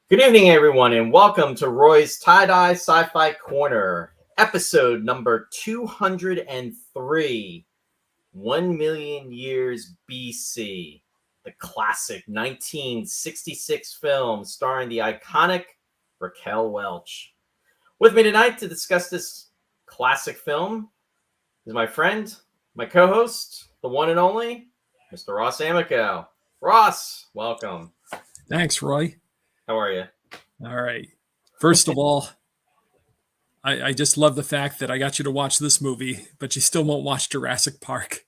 Good evening, everyone, and welcome to Roy's Tie-Dye Sci-Fi Corner, episode number 203, 1 Million Years B.C., the classic 1966 film starring the iconic Raquel Welch. With me tonight to discuss this classic film is my friend, my co-host, the one and only, Mr. Ross Amico. Ross, welcome. Thanks, Roy. How are you? All right. First of all, I just love the fact that I got you to watch this movie, but you still won't watch Jurassic Park.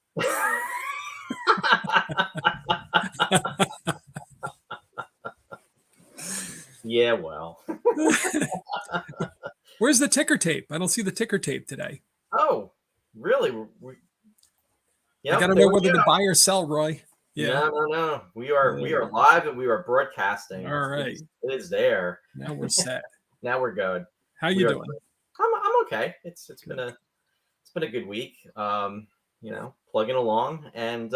Yeah, well. Where's the ticker tape? I don't see the ticker tape today. Oh, really? I got to know whether to buy or sell, Roy. Yeah. No. We are live and we are broadcasting. All right. It is there. Now we're set. Now we're good. How you doing? I'm okay. It's been a good week. Plugging along and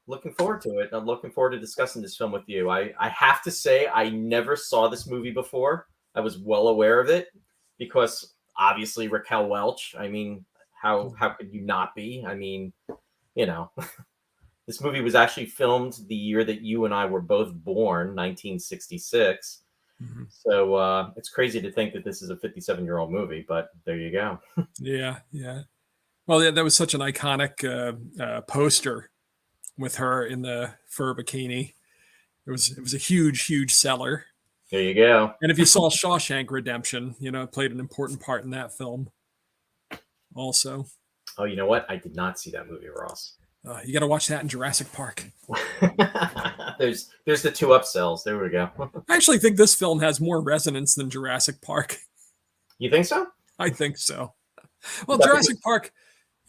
looking forward to it. I'm looking forward to discussing this film with you. I have to say I never saw this movie before. I was well aware of it because obviously Raquel Welch. I mean, how could you not be? I mean, This movie was actually filmed the year that you and I were both born, 1966. Mm-hmm. So it's crazy to think that this is a 57-year-old movie, but there you go. Yeah. Well, that was such an iconic poster with her in the fur bikini. It was a huge seller. There you go. And if you saw Shawshank Redemption, it played an important part in that film also. Oh, you know what? I did not see that movie, Ross. You got to watch that in Jurassic Park. There's the two upsells. There we go. I actually think this film has more resonance than Jurassic Park. You think so? I think so. Well, Jurassic Park,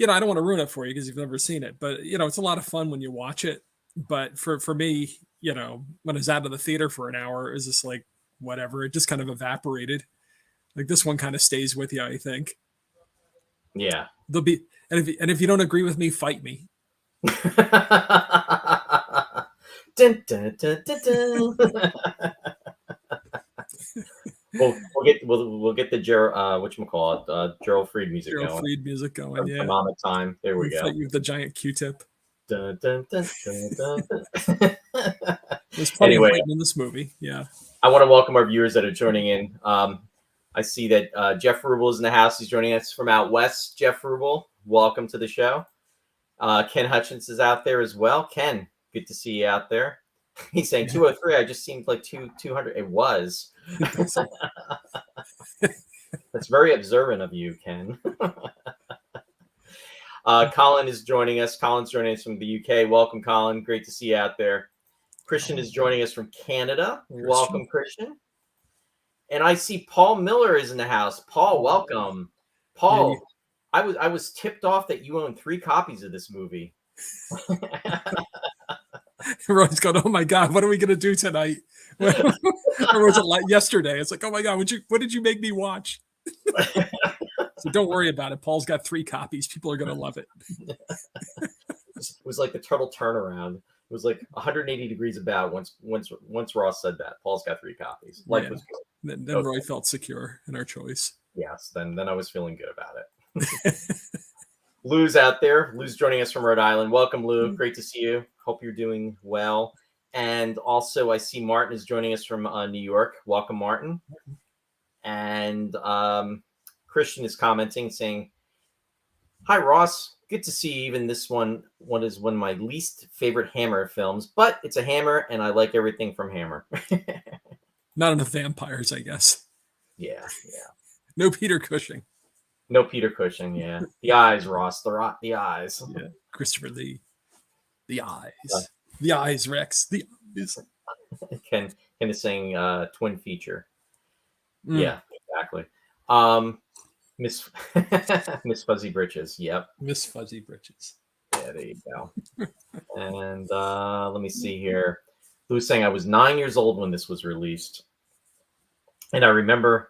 I don't want to ruin it for you because you've never seen it, but it's a lot of fun when you watch it. But for me, when I was out of the theater for an hour, it was just like whatever. It just kind of evaporated. Like this one kind of stays with you, I think. Yeah. If you don't agree with me, fight me. Dun, dun, dun, dun, dun. we'll get the Gerald Fried music going. Fried music going. Yeah. Mama time. There we go. Fight you with the giant Q-tip. Dun, dun, dun, dun, dun. There's plenty of fighting in this movie. Yeah. I want to welcome our viewers that are joining in. I see that Jeff Rubel is in the house. He's joining us from out west. Jeff Rubel, welcome to the show. Ken Hutchins is out there as well. Ken, good to see you out there. He's saying 203. I just seemed like 200. It was. That's very observant of you, Ken. Colin is joining us. Colin's joining us from the UK. Welcome, Colin. Great to see you out there. Christian is joining us from Canada. Welcome, Christian. And I see Paul Miller is in the house. Paul, welcome. Paul, I was tipped off that you own 3 copies of this movie. Everyone's going, oh my God, what are we going to do tonight? Or was it like yesterday? It's like, oh my God, what did you make me watch? So don't worry about it. Paul's got 3 copies. People are going to love it. It was like the turtle turnaround. It was like 180 degrees about once Ross said that. Paul's got 3 copies. Life was good. Then Roy felt secure in our choice. Yes, then I was feeling good about it. Lou's out there. Lou's joining us from Rhode Island. Welcome, Lou. Great to see you. Hope you're doing well. And also, I see Martin is joining us from New York. Welcome, Martin. And Christian is commenting, saying, "Hi, Ross. Good to see you. Even this one is one of my least favorite Hammer films, but it's a Hammer, and I like everything from Hammer." Not enough vampires, I guess. Yeah. No Peter Cushing. No Peter Cushing, yeah. The eyes, Ross. The eyes. Yeah. Christopher Lee. The eyes. The eyes, Rex. The eyes. Ken is saying twin feature. Yeah, exactly. Miss Fuzzy Britches. Yep. Miss Fuzzy Britches. Yeah, there you go. And let me see here. Lou's saying I was 9 years old when this was released. And I remember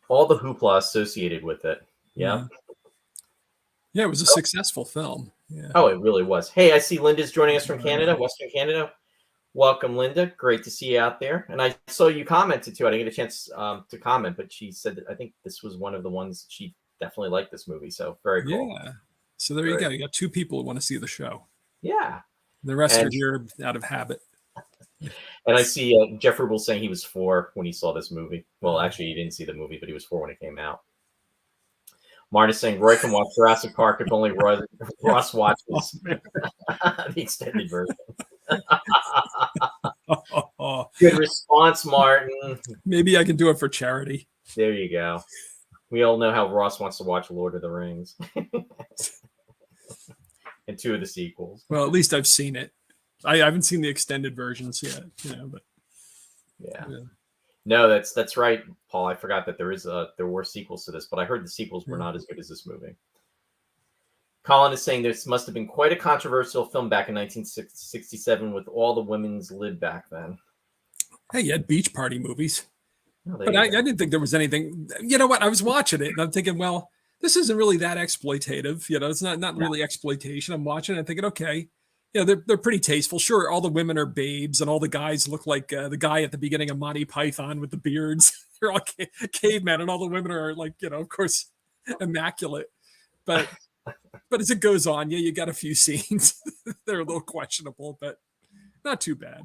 all the hoopla associated with it. Yeah. Yeah, it was a successful film. Yeah. Oh, it really was. Hey, I see Linda's joining us from Canada, Western Canada. Welcome, Linda. Great to see you out there. And I saw you commented too. I didn't get a chance to comment, but she said that I think this was one of the ones she definitely liked this movie. So very cool. Yeah. So there you go. You got two people who want to see the show. Yeah. The rest And are here out of habit. And I see Jeff Rubel saying he was 4 when he saw this movie. Well, actually, he didn't see the movie, but he was 4 when it came out. Marta's saying Roy can watch Jurassic Park if only Ross watches the extended version. Good response, Martin. Maybe I can do it for charity. There you go. We all know how Ross wants to watch Lord of the Rings and 2 of the sequels. Well, at least I've seen it. I haven't seen the extended versions yet, but yeah. No, that's right, Paul. I forgot that there were sequels to this, but I heard the sequels were not as good as this movie. Colin is saying this must have been quite a controversial film back in 1967 with all the women's lib back then. Hey, you had beach party movies. Oh, but I didn't think there was anything. You know what? I was watching it and I'm thinking, well, this isn't really that exploitative. It's not really exploitation. I'm watching it and thinking, okay, they're pretty tasteful. Sure, all the women are babes and all the guys look like the guy at the beginning of Monty Python with the beards. They're all cavemen and all the women are like, of course, immaculate. But as it goes on, you got a few scenes. They're a little questionable, but not too bad.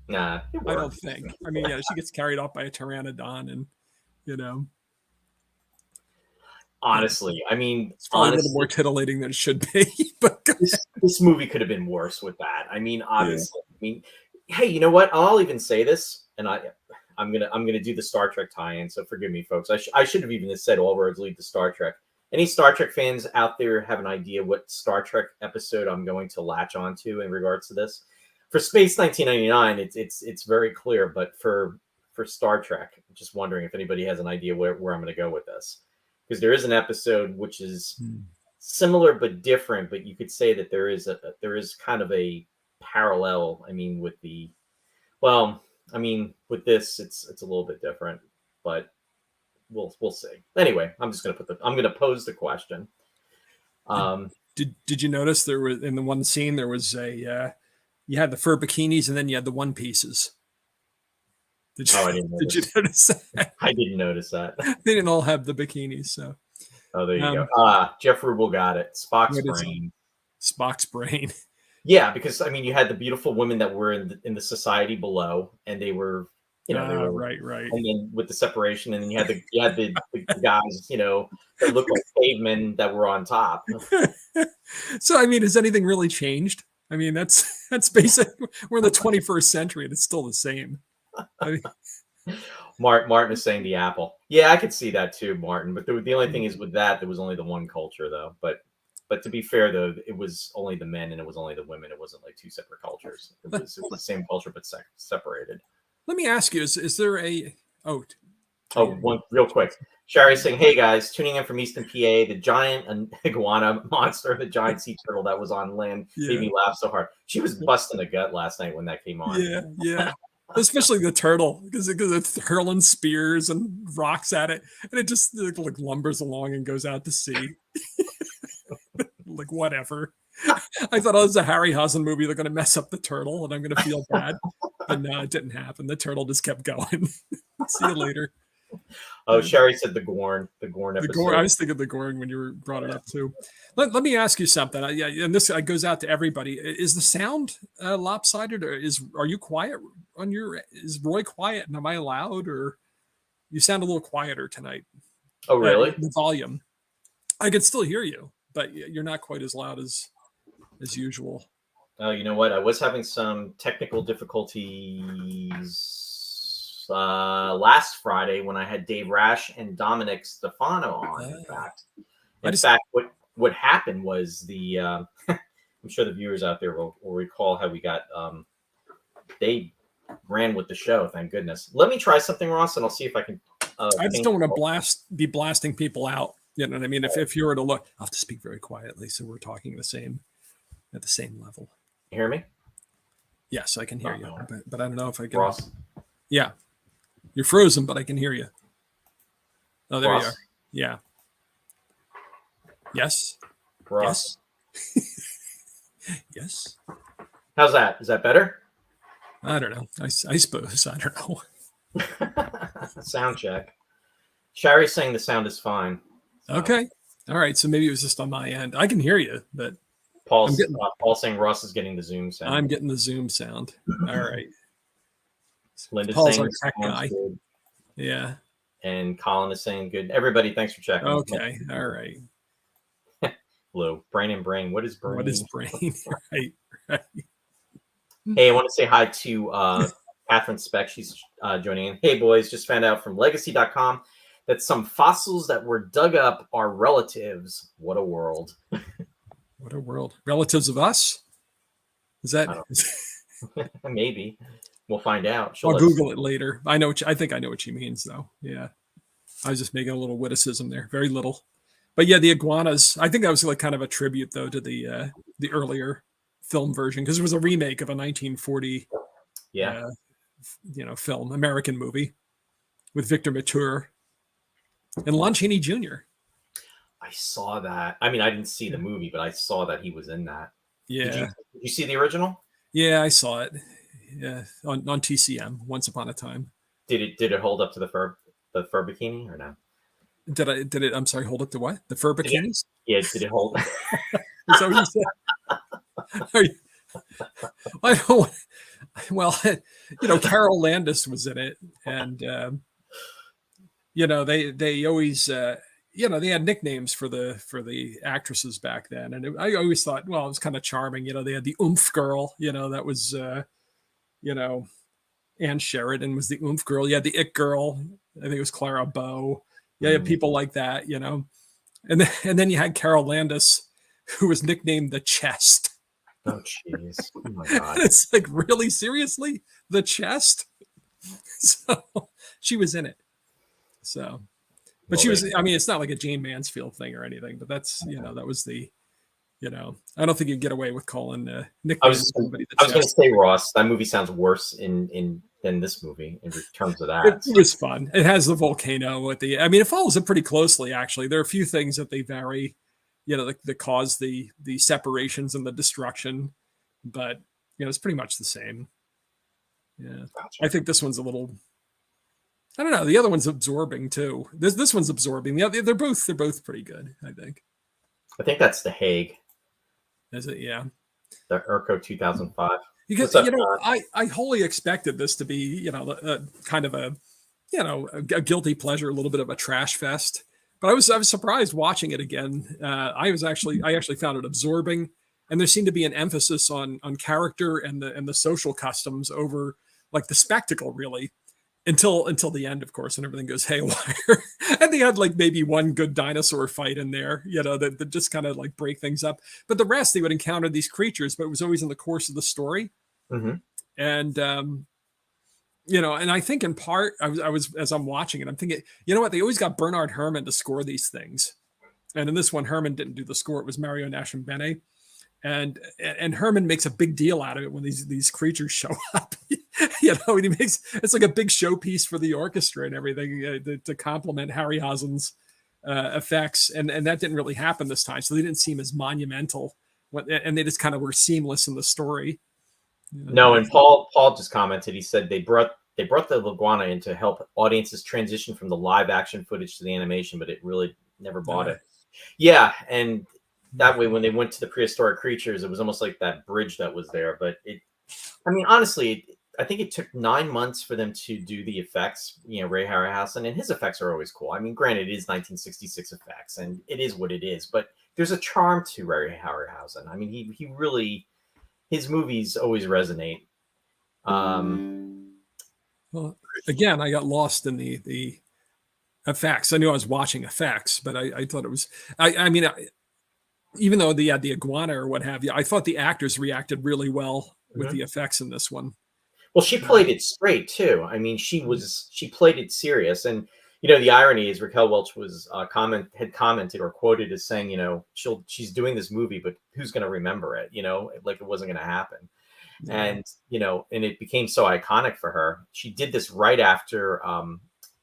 Nah, I don't think. I mean, she gets carried off by a pteranodon and, Honestly, I mean, it's probably a little more titillating than it should be. But this movie could have been worse with that. I mean, obviously, I mean, hey, you know what? I'll even say this, and I'm gonna do the Star Trek tie-in. So forgive me, folks. I should have even said all roads lead to Star Trek. Any Star Trek fans out there have an idea what Star Trek episode I'm going to latch onto in regards to this? For Space 1999, it's very clear, but for Star Trek, I'm just wondering if anybody has an idea where I'm going to go with this. Because there is an episode which is similar but different, but you could say that there is kind of a parallel. I mean, with this, it's a little bit different, but we'll see. Anyway, I'm gonna pose the question. Did you notice there was in the one scene there was you had the fur bikinis and then you had the one pieces? I didn't notice. Did you notice that? I didn't notice that. They didn't all have the bikinis, so. Oh, there you go. Jeff Rubel got it. Spock's brain. Spock's brain. Yeah, because I mean, you had the beautiful women that were in the society below, and they were, they were right. And then with the separation, and then you had the guys, that looked like cavemen that were on top. So, I mean, has anything really changed? I mean, that's basic. We're in the 21st century, and it's still the same. I mean, Martin is saying the apple. Yeah, I could see that too, Martin. But the only thing is with that, there was only the one culture, though. But to be fair, though, it was only the men and it was only the women. It wasn't like 2 separate cultures. It was the same culture, but separated. Let me ask you: Is there a one real quick? Sherry's saying, "Hey guys, tuning in from Easton, PA. The giant iguana monster, the giant sea turtle that was on land, made me laugh so hard. She was busting a gut last night when that came on. Yeah. Especially the turtle, because it's hurling spears and rocks at it, and it just like lumbers along and goes out to sea. Like whatever. I thought, it was a Harryhausen movie. They're going to mess up the turtle, and I'm going to feel bad. But no, it didn't happen. The turtle just kept going. See you later. Oh, Sherry said the Gorn episode. I was thinking the Gorn when you brought it up too. Let me ask you something. And this goes out to everybody. Is the sound lopsided, or are you quiet on your? Is Roy quiet, and am I loud, or you sound a little quieter tonight? Oh, really? The volume. I can still hear you, but you're not quite as loud as usual. Oh, you know what? I was having some technical difficulties last Friday when I had Dave Rash and Dominic Stefano on. In fact, what happened was I'm sure the viewers out there will recall how we got they ran with the show. Thank goodness. Let me try something, Ross, and I'll see if I can. I just don't want to be blasting people out. You know what I mean? If you were to look, I'll have to speak very quietly so we're talking at the same level. You hear me? Yes, I can hear you, but I don't know if I can. Ross? Yeah. You're frozen, but I can hear you. Oh, there Ross? you are. Yeah. Yes. Ross? Yes. How's that? Is that better? I don't know. I suppose. I don't know. Sound check. Sherry's saying the sound is fine. So. Okay. All right. So maybe it was just on my end. I can hear you, but Paul saying Ross is getting the Zoom sound. I'm getting the Zoom sound. All right. Linda's Paul's saying our tech guy. good. Yeah. And Colin is saying good. Everybody, thanks for checking. Okay. All right. Blue. Brain and brain. What is brain? What is brain? Right. Right. Hey, I want to say hi to Catherine Speck. She's joining in. Hey, boys, just found out from legacy.com that some fossils that were dug up are relatives. What a world. What a world. Relatives of us? Is that? Maybe. We'll find out. I'll Google it later. I think I know what she means, though. Yeah. I was just making a little witticism there. Very little. But yeah, the iguanas, I think that was like kind of a tribute, though, to the earlier film version, because it was a remake of a 1940 film, American movie with Victor Mature and Lon Chaney Jr. I saw that. I mean, I didn't see the movie, but I saw that he was in that. Yeah. Did you see the original? Yeah, I saw it. Yeah, on TCM Once Upon a Time. Did it hold up to the fur bikini or no? Did it? I'm sorry, hold up to what? The fur bikinis? Did it hold? Is that what you said? I don't. Well, Carol Landis was in it, and they always they had nicknames for the actresses back then, and I always thought, well, it was kind of charming. They had the Oomph Girl. That was Ann Sheridan was the Oomph Girl. You had the It Girl. I think it was Clara Bow. You had people like that. And then you had Carol Landis, who was nicknamed the Chest. Oh, jeez. Oh, my God. It's like, really? Seriously? The Chest? So she was in it. So, but she was, I mean, it's not like a Jane Mansfield thing or anything, but that's, that was the, I don't think you'd get away with calling nicknames somebody the Chest. I was going to say, Ross, that movie sounds worse than this movie in terms of that. It was fun. It has the volcano at the, I mean, it follows it pretty closely, actually. There are a few things that they vary, that cause the separations and the destruction, but it's pretty much the same. Yeah. Gotcha. I think this one's a little, I don't know. The other one's absorbing too. This one's absorbing. They're both pretty good, I think. I think that's The Hague. Is it? Yeah. The Urco 2005. Because I wholly expected this to be kind of a guilty pleasure, a little bit of a trash fest. But I was surprised watching it again. I actually found it absorbing, and there seemed to be an emphasis on character and the social customs over like the spectacle, really, until the end, of course, and everything goes haywire. And they had like maybe one good dinosaur fight in there, that just kind of like break things up. But the rest, they would encounter these creatures, but it was always in the course of the story. Mm-hmm. And and I think in part, I was as I'm watching it, I'm thinking, what? They always got Bernard Herrmann to score these things, and in this one, Herrmann didn't do the score; it was Mario Nascimbene. And Herrmann makes a big deal out of it when these creatures show up. And he makes it's like a big showpiece for the orchestra and everything to complement Harryhausen's effects, and that didn't really happen this time, so they didn't seem as monumental, and they just kind of were seamless in the story. No, and Paul just commented. He said they brought the iguana in to help audiences transition from the live action footage to the animation, but it really never bought it. Yeah, and that way, when they went to the prehistoric creatures, it was almost like that bridge that was there. But honestly, I think it took 9 months for them to do the effects. Ray Harryhausen, and his effects are always cool. I mean, granted, it is 1966 effects, and it is what it is. But there's a charm to Ray Harryhausen. I mean, he really, his movies always resonate. Well, again, I got lost in the effects. I knew I was watching effects, but I thought it was. I mean. Even though the iguana or what have you, I thought the actors reacted really well with the effects in this one. Well, she played it straight too. I mean, she played it serious, and the irony is Raquel Welch was had commented or quoted as saying, she's doing this movie, but who's going to remember it? Like it wasn't going to happen. Yeah. And and it became so iconic for her. She did this right after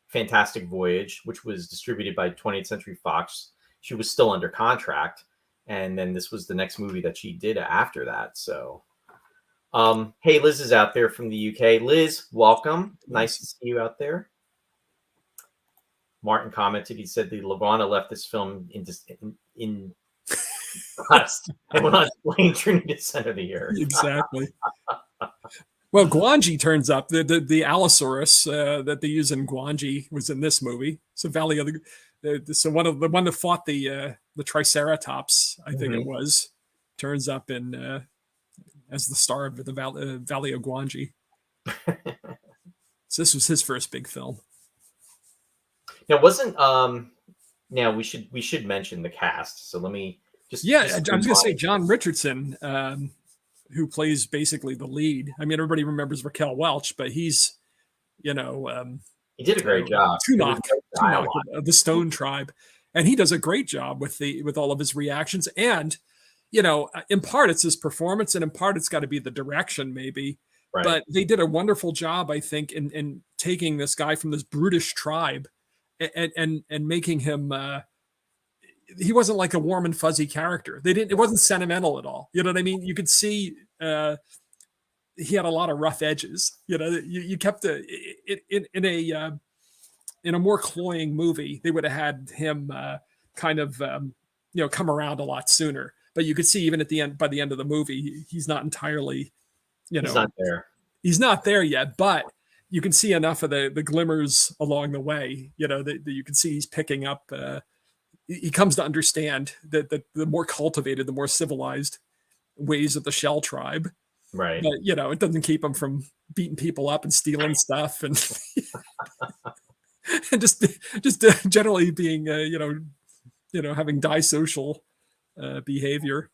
Fantastic Voyage, which was distributed by 20th Century Fox. She was still under contract. And then this was the next movie that she did after that. So, Hey, Liz is out there from the UK. Liz, welcome. Nice to see you out there. Martin commented. He said the Laguna left this film in dust and went on a plane journey to center the earth. Exactly. Well, Guanji turns up. The Allosaurus that they use in Guanji was in this movie. So Valley of so one that fought the Triceratops, I think it was, turns up in as the star of the Valley of Guanji. So this was his first big film. Now, wasn't now we should mention the cast. So let me just I was going to say John Richardson, who plays basically the lead. I mean, everybody remembers Raquel Welch, but he's he did a great job. Tunok of the Stone Tribe, and he does a great job with all of his reactions. And in part it's his performance, and in part it's got to be the direction, maybe. Right. But they did a wonderful job, I think, in taking this guy from this brutish tribe and making him. He wasn't like a warm and fuzzy character. It wasn't sentimental at all. You know what I mean? You could see he had a lot of rough edges. You kept in a more cloying movie, they would have had him kind of come around a lot sooner. But you could see even by the end of the movie, he's not entirely, he's not there. He's not there yet, but you can see enough of the glimmers along the way, that you can see he's picking up. He comes to understand that the more cultivated, the more civilized ways of the Shell tribe. Right. But, it doesn't keep him from beating people up and stealing stuff and, and just generally being, having disocial behavior.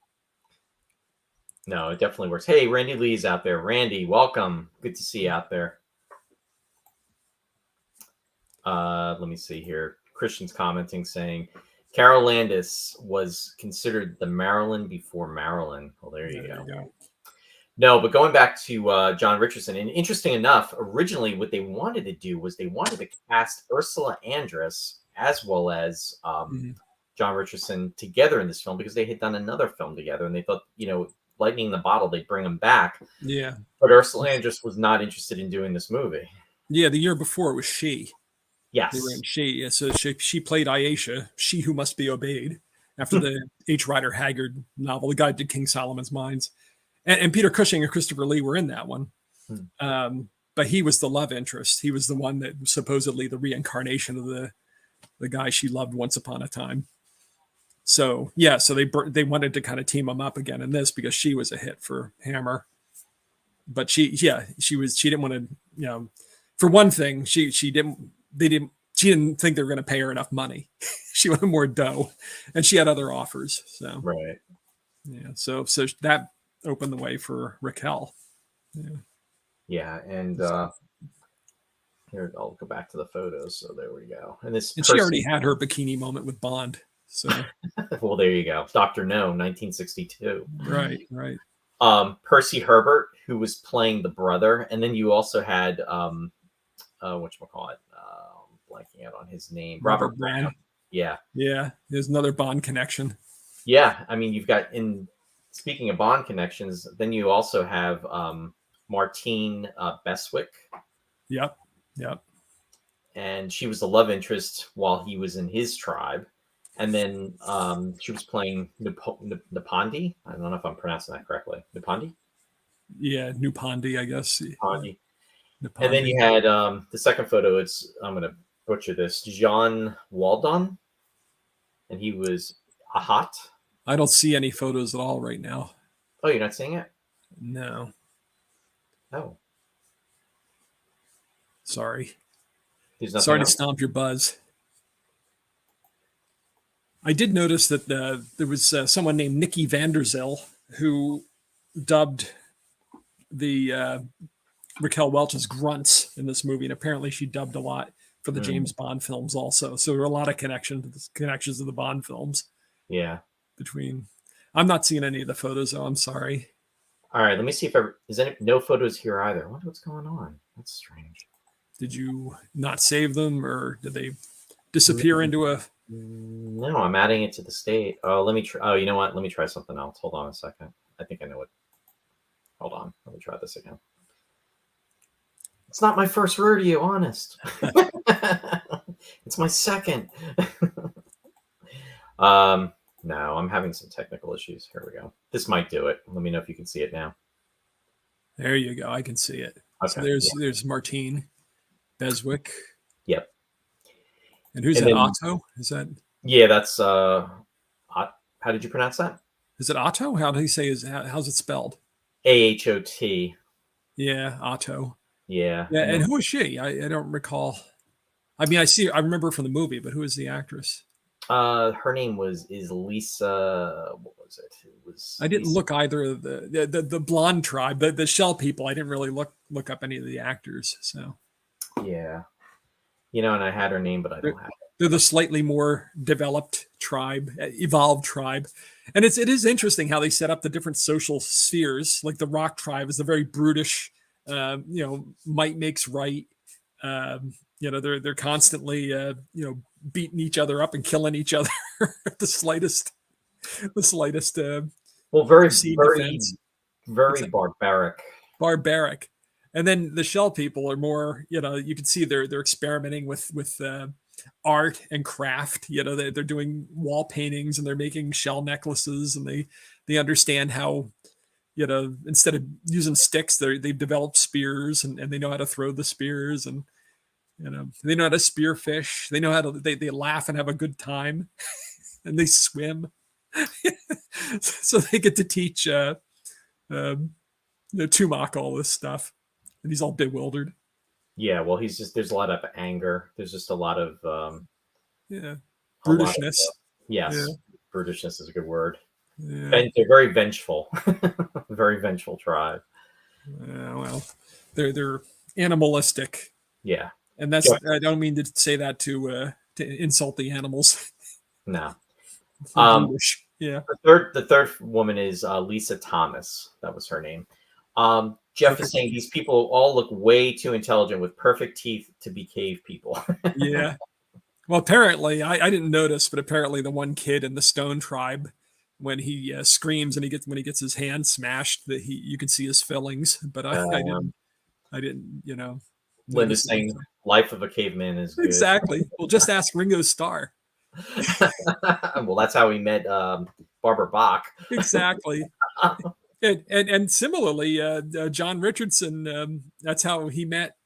No, it definitely works. Hey, Randy Lee's out there. Randy, welcome. Good to see you out there. Let me see here. Christian's commenting saying, Carol Landis was considered the Marilyn before Marilyn. Well, there you go. No, but going back to John Richardson, and interesting enough, originally what they wanted to do was they wanted to cast Ursula Andress as well as John Richardson together in this film because they had done another film together, and they thought, lightning in the bottle, they'd bring them back. Yeah. But Ursula Andress was not interested in doing this movie. Yeah, the year before it was She. Yes. They were in She. So she played Aisha, She Who Must Be Obeyed, after the H. Rider Haggard novel, The Guide to King Solomon's Mines. And Peter Cushing and Christopher Lee were in that one. But he was the love interest. He was the one that was supposedly the reincarnation of the guy she loved once upon a time. So, so they wanted to kind of team them up again in this because she was a hit for Hammer. But she didn't want to, for one thing, she didn't think they were going to pay her enough money. She wanted more dough, and she had other offers. So, right. Yeah. So that opened the way for Raquel. Yeah. Yeah. And, here, I'll go back to the photos. So there we go. And she already had her bikini moment with Bond. So, well, there you go. Dr. No, 1962. Right. Percy Herbert, who was playing the brother, and then you also had whatchamacallit, blanking out on his name. Robert Brown. Yeah. There's another Bond connection. Yeah, I mean, you've got speaking of Bond connections, then you also have Martine Beswick. Yep. And she was the love interest while he was in his tribe. And then she was playing Nupandi. I don't know if I'm pronouncing that correctly. Nupandi? Yeah, Nupandi, I guess. Nupandi. And then you had the second photo. I'm going to butcher this. Jean Waldon. And he was Ahat. I don't see any photos at all right now. Oh, you're not seeing it? No. Oh. Sorry. Sorry to stomp your buzz. I did notice that there was someone named Nikki Vanderzil who dubbed the Raquel Welch's grunts in this movie, and apparently she dubbed a lot for the James Bond films also. So there were a lot of connections to the Bond films. Yeah. I'm not seeing any of the photos, though. I'm sorry. All right, let me see if no photos here either. I wonder what's going on. That's strange. Did you not save them, or did they disappear into a? No, I'm adding it to the state. Oh, let me try. Oh, you know what? Let me try something else. Hold on a second. I think I know what. Hold on. Let me try this again. It's not my first rodeo, honest. It's my second. No, I'm having some technical issues. Here we go. This might do it. Let me know if you can see it now. There you go. I can see it. Okay. So there's Martine Beswick. Yep. And who's that? Otto? Is that? Yeah, that's how did you pronounce that? Is it Otto? How do you say how's it spelled? Ahot. Yeah, Otto. Yeah. Yeah, and who is she? I don't recall. I mean, I remember her from the movie, but who is the actress? Her name is Lisa. What was it? I didn't look either of the blonde tribe, the Shell people. I didn't really look up any of the actors. So yeah, and I had her name, but I don't have it. They're the slightly more developed tribe, evolved tribe, and it is interesting how they set up the different social spheres. Like the Rock tribe is a very brutish, might makes right. They're constantly beating each other up and killing each other at the slightest very barbaric. And then the Shell people are more, you can see they're experimenting with art and craft. They're doing wall paintings and they're making shell necklaces, and they understand how, instead of using sticks, they've developed spears, and they know how to throw the spears, and they know how to spear fish. They know how to they laugh and have a good time, and they swim. So they get to teach Tumak all this stuff, and he's all bewildered. Yeah, well, there's a lot of anger. There's just a lot of brutishness. Brutishness is a good word. Yeah. And they're very vengeful. Very vengeful tribe. Well, they're animalistic. Yeah. And that's I don't mean to say that to insult the animals. No. Yeah. The third woman is Lisa Thomas. That was her name. Jeff is saying these people all look way too intelligent with perfect teeth to be cave people. Yeah. Well, apparently, I didn't notice, but apparently the one kid in the Stone tribe, when he screams and when he gets his hand smashed, that you can see his fillings. But I didn't. Linda's saying life of a caveman is good. Exactly. Well, just ask Ringo Starr. Well, that's how we met Barbara Bach. Exactly. And similarly, John Richardson. That's how he met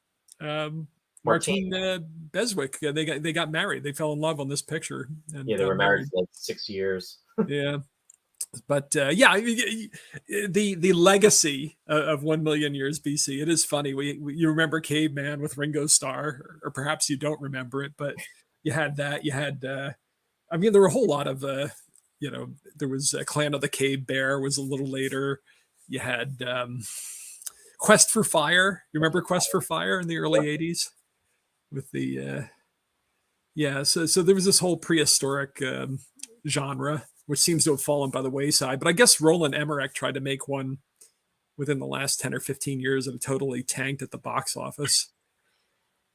Martine Beswick. They got married. They fell in love on this picture. And they were married for like 6 years. Yeah. But the legacy of 1 million years BC. It is funny. You remember Caveman with Ringo Starr, or perhaps you don't remember it, but you had that. You had, there were a whole lot of, there was Clan of the Cave Bear was a little later. You had Quest for Fire. You remember Quest for Fire in the early 80s with the, So there was this whole prehistoric genre, which seems to have fallen by the wayside. But I guess Roland Emmerich tried to make one within the last 10 or 15 years and it totally tanked at the box office.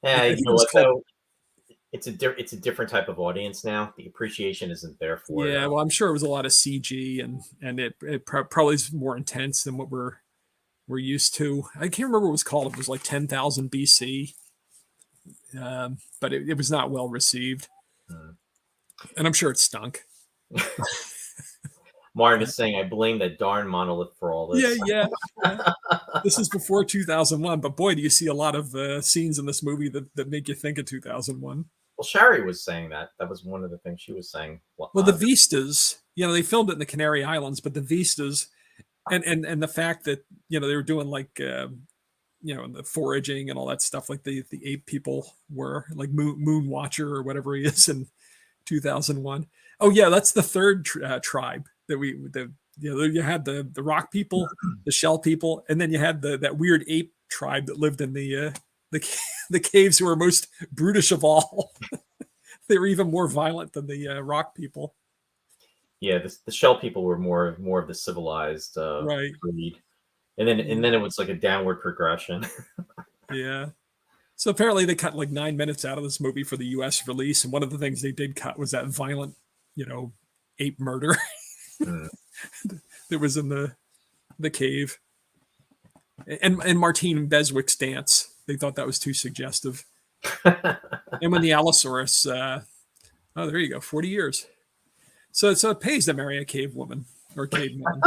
Yeah, it's a different type of audience now. The appreciation isn't there for it. Yeah, well, I'm sure it was a lot of CG and it probably is more intense than what we're used to. I can't remember what it was called. It was like 10,000 BC. But it was not well received. And I'm sure it stunk. Martin is saying, I blame that darn monolith for all this. Yeah. This is before 2001, but boy, do you see a lot of scenes in this movie that make you think of 2001. Well, Shari was saying that. That was one of the things she was saying. Well, the vistas, they filmed it in the Canary Islands, but the vistas and the fact that, they were doing like, the foraging and all that stuff, like the ape people were, like Moon Watcher or whatever he is in 2001. Oh yeah, that's the third tribe that you had the rock people, the shell people, and then you had that weird ape tribe that lived in the caves, who were most brutish of all. They were even more violent than the rock people. Yeah, the shell people were more of the civilized breed, and then it was like a downward progression. Yeah. So apparently they cut like 9 minutes out of this movie for the U.S. release, and one of the things they did cut was that violent, ape murder that was in the cave. and Martine Beswick's dance. They thought that was too suggestive. And when the Allosaurus, oh, there you go, 40 years. So it pays to marry a cave woman or caveman.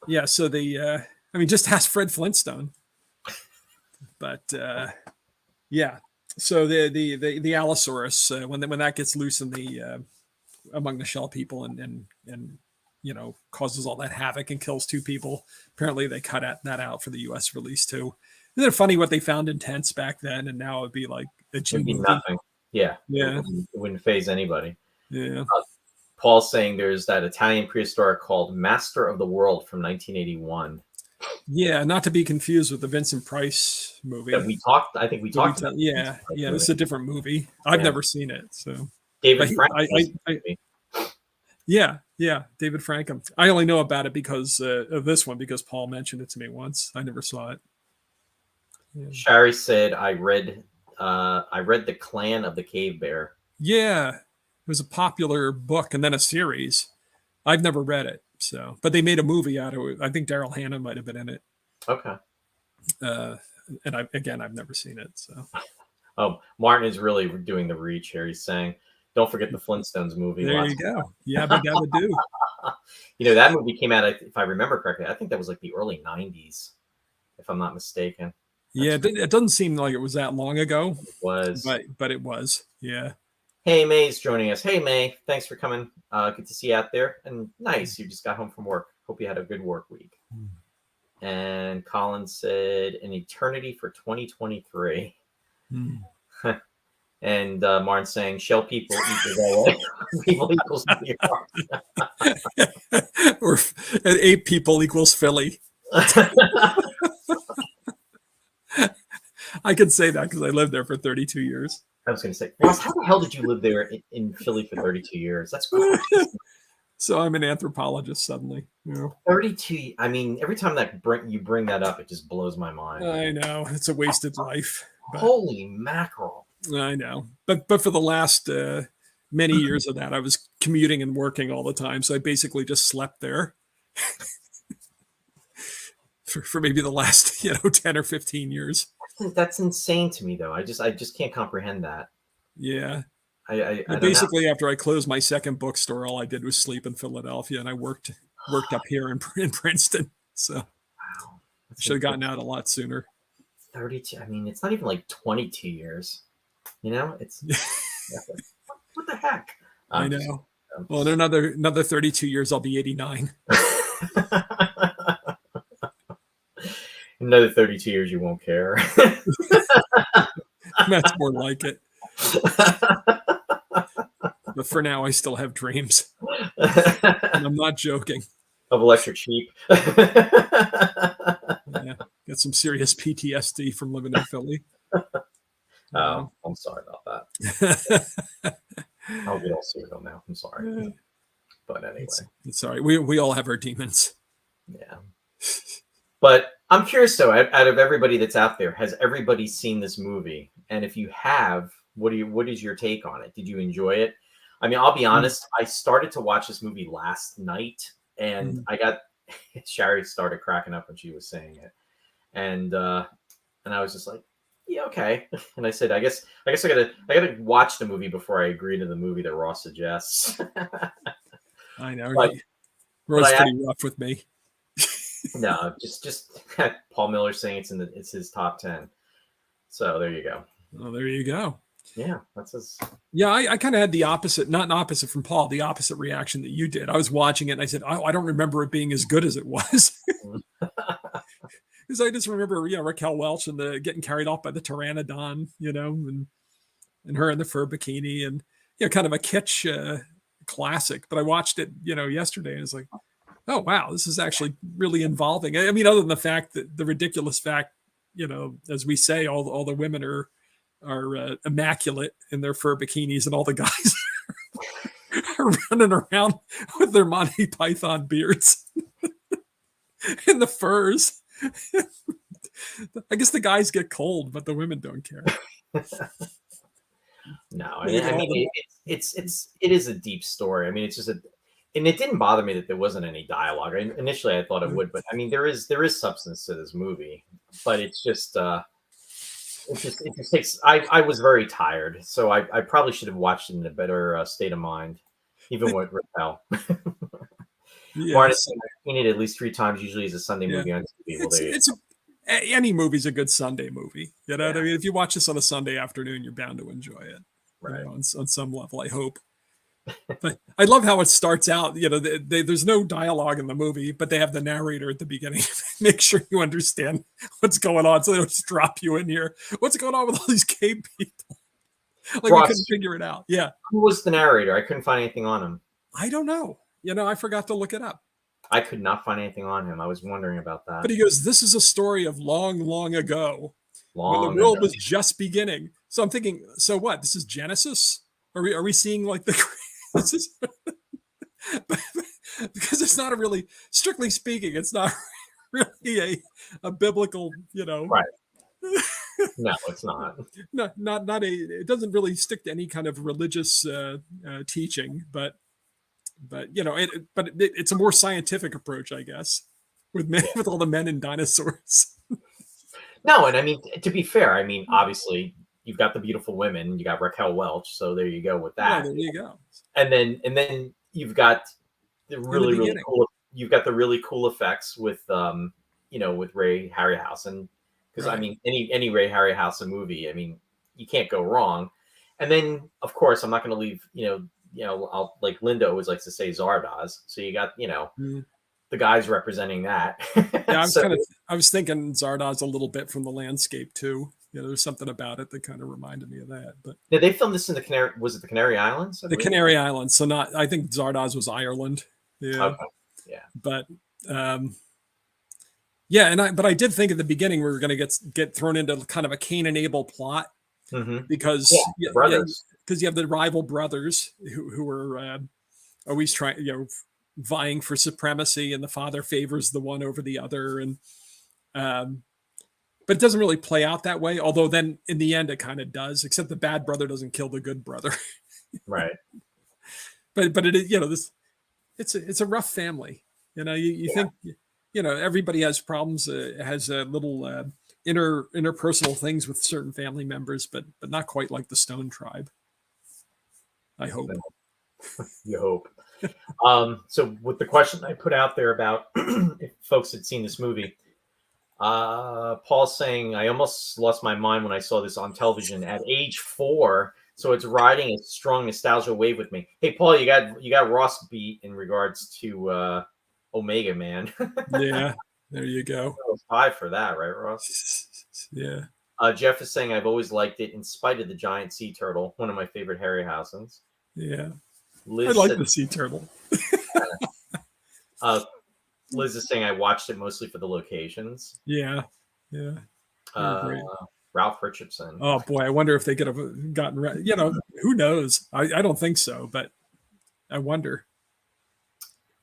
Yeah, so I mean, just ask Fred Flintstone. But yeah, so the Allosaurus, when that gets loose in the among the shell people and you know, causes all that havoc and kills 2 people. Apparently, they cut that out for the U.S. release too. Isn't it funny what they found in tents back then, and now it'd be like a G It'd be movie? nothing. Yeah. Yeah. It wouldn't phase anybody. Yeah. Paul's saying there's that Italian prehistoric called Master of the World from 1981. Yeah, not to be confused with the Vincent Price movie. I think we talked about. Yeah, this is a different movie. I've never seen it, so David Frank. Yeah, David Frankham. I only know about it because of this one, because Paul mentioned it to me once. I never saw it. Yeah. Shari said, I read The Clan of the Cave Bear. Yeah, it was a popular book and then a series. I've never read it, so, but they made a movie out of it. I think Daryl Hannah might have been in it. Okay. And I've never seen it. So. Oh, Martin is really doing the reach here. He's saying, don't forget the Flintstones movie. There you go. Yabba dabba do. You know, that movie came out, if I remember correctly, I think that was like the early 90s, if I'm not mistaken. Yeah, it doesn't seem like it was that long ago. It was. But it was. Yeah. Hey, May's joining us. Hey, May. Thanks for coming. Good to see you out there. And nice. You just got home from work. Hope you had a good work week. And Colin said, an eternity for 2023. And Martin saying, shell people equals LA. People equals New York. Or 8 people equals Philly. I can say that because I lived there for 32 years. I was going to say, Ross, how the hell did you live there in Philly for 32 years? That's cool. So I'm an anthropologist suddenly. Yeah. 32. I mean, every time you bring that up, it just blows my mind. I know. It's a wasted life. Holy mackerel. I know. But for the last many years of that, I was commuting and working all the time. So I basically just slept there for maybe the last 10 or 15 years. That's insane to me, though. I just can't comprehend that. Yeah. I basically, after I closed my second bookstore, all I did was sleep in Philadelphia, and I worked up here in Princeton. So wow. I should have gotten out a lot sooner. 32. I mean, it's not even like 22 years. It's what the heck? I know. Well, in another 32 years, I'll be 89. Another 32 years, you won't care. That's more like it. But for now, I still have dreams. And I'm not joking. Of electric sheep. Yeah, got some serious PTSD from living in Philly. Oh, I'm sorry about that. I'll get all serial now. I'm sorry. But anyway. It's all right. We all have our demons. Yeah. But I'm curious, though, out of everybody that's out there, has everybody seen this movie? And if you have, what is your take on it? Did you enjoy it? I mean, I'll be honest. I started to watch this movie last night, and Shari started cracking up when she was saying it, and I was just like, yeah, okay. And I said, I guess I gotta watch the movie before I agree to the movie that Ross suggests. I know. Ross pretty rough with me. No, just Paul Miller saying it's his top 10. So there you go. Oh, there you go. Yeah, that's his. Yeah, I kind of had the opposite, not an opposite from Paul, the opposite reaction that you did. I was watching it and I said, I don't remember it being as good as it was. Because I just remember, Raquel Welch and getting carried off by the pteranodon, and her in the fur bikini, and kind of a kitsch classic. But I watched it, yesterday, and it's like, oh wow, this is actually really involving. I mean, other than the fact that the ridiculous fact, as we say, all the women are immaculate in their fur bikinis, and all the guys are running around with their Monty Python beards and the furs. I guess the guys get cold, but the women don't care. No, I mean, it is a deep story. I mean, it's just and it didn't bother me that there wasn't any dialogue. Initially, I thought it would, but I mean, there is substance to this movie, but it's just it just takes. I was very tired, so I probably should have watched it in a better state of mind, even with Raquel. Wanted to Yes. say I've seen it at least 3 times. Usually, as a Sunday Yeah. movie on TV. Well, It's there you it's any movie's a good Sunday movie. You know what I Yeah. mean? If you watch this on a Sunday afternoon, you're bound to enjoy it. Right. On some level, I hope. But I love how it starts out. You know, there's no dialogue in the movie, but they have the narrator at the beginning. Make sure you understand what's going on, so they don't just drop you in here. What's going on with all these gay people? Like we Ross, couldn't figure it out. Yeah, who was the narrator? I couldn't find anything on him. I don't know. You know, I forgot to look it up. I could not find anything on him. I was wondering about that. But he goes, "This is a story of long, long ago, when the Long world ago. was just beginning." So I'm thinking, so what? This is Genesis? Are we seeing like the this is because it's not a really, strictly speaking, it's not really a biblical, you know. Right. No, it's not. Not a, it doesn't really stick to any kind of religious teaching, but you know, it's a more scientific approach, I guess, with men, with all the men and dinosaurs. No, and I mean, to be fair, I mean, obviously, you've got the beautiful women. You got Raquel Welch, so there you go with Yeah, that. there you go. And then you've got the really beginning. cool. You've got the really cool effects with with Ray Harryhausen, because I Right. mean, any Ray Harryhausen movie, I mean, you can't go wrong. And then, of course, I'm not going to leave. I'll, like Linda always likes to say, Zardoz. So you got Mm. the guys representing that. Yeah, So- I was thinking Zardoz a little bit from the landscape too. You know, there's something about it that kind of reminded me of that. But Now, they filmed this in was it the Canary Islands? I the believe? Canary Islands, so not. I think Zardoz was Ireland. Yeah, Okay. Yeah. but yeah, but I did think at the beginning we were going to get thrown into kind of a Cain and Abel plot Mm-hmm. because Yeah, brothers. because you have the rival brothers who are always trying, you know, vying for supremacy, and the father favors the one over the other, and but it doesn't really play out that way. Although then in the end it kind of does, except the bad brother doesn't kill the good brother. Right. But it is, you know, it's a rough family. You know, you think, you know, everybody has problems, has a little interpersonal things with certain family members, but not quite like the Stone Tribe. I hope. You hope. So with the question I put out there about if folks had seen this movie, Paul's saying, I almost lost my mind when I saw this on television at age 4. So it's riding a strong nostalgia wave with me. Hey, Paul, you got Ross beat in regards to Omega Man. Yeah, there you go. 5 for that, right, Ross? Yeah. Jeff is saying, I've always liked it in spite of the giant sea turtle, one of my favorite Harryhausens. Yeah. Liz I like said, the sea turtle. Liz is saying I watched it mostly for the locations. Yeah. Yeah. Great. Ralph Richardson. Oh boy, I wonder if they could have gotten, you know, who knows? I don't think so, but I wonder.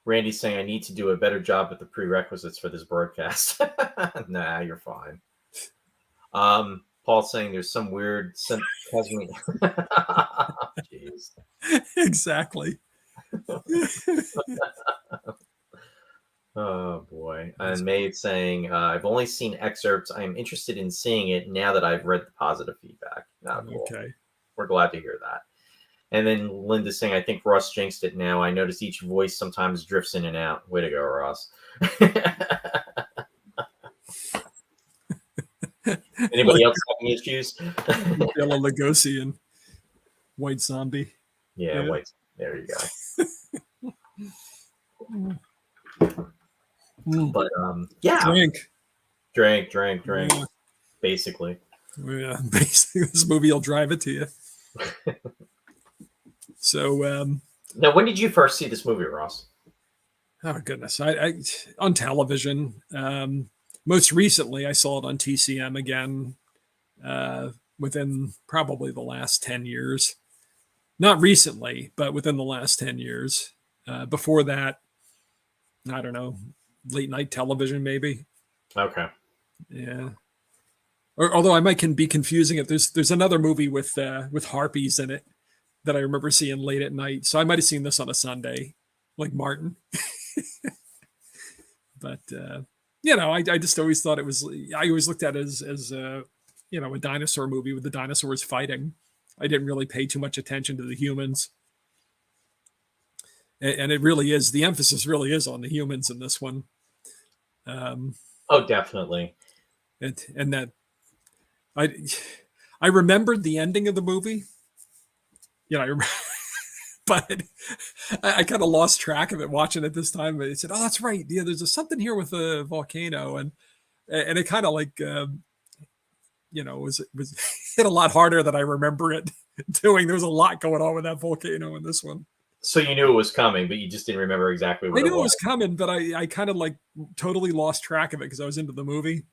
Randy's saying I need to do a better job with the prerequisites for this broadcast. Nah, you're fine. Paul's saying there's some weird cosmic. Jeez. Exactly. Oh boy. And Mae's saying I've only seen excerpts. I'm interested in seeing it now that I've read the positive feedback. Cool. Okay. We're glad to hear that. And then Linda's saying, I think Ross jinxed it now. I notice each voice sometimes drifts in and out. Way to go, Ross. Anybody else having issues? Bela Lugosi and White Zombie. Yeah, Yeah. White. There you go. But yeah. Drink. Yeah. Basically. Yeah, basically, this movie will drive it to you. So, Now, when did you first see this movie, Ross? oh goodness, I on television. Most recently, I saw it on TCM again. Within probably the last 10 years. Not recently, but within the last 10 years. Before that, I don't know, late night television, maybe. Okay. Yeah. Or although I might be confusing it, there's another movie with harpies in it that I remember seeing late at night. So I might have seen this on a Sunday. like Martin. But I just always thought it was. I always looked at it as a dinosaur movie with the dinosaurs fighting. I didn't really pay too much attention to the humans, and it really is, the emphasis really is on the humans in this one. Oh, definitely. And that I remembered the ending of the movie. But I kind of lost track of it watching it this time. I said, "Oh, that's right. Yeah, there's something here with a volcano," and it kind of like was hit a lot harder than I remember it doing. There was a lot going on with that volcano in this one. So you knew it was coming, but you just didn't remember exactly what I it knew it was. was coming, but I kind of like totally lost track of it because I was into the movie.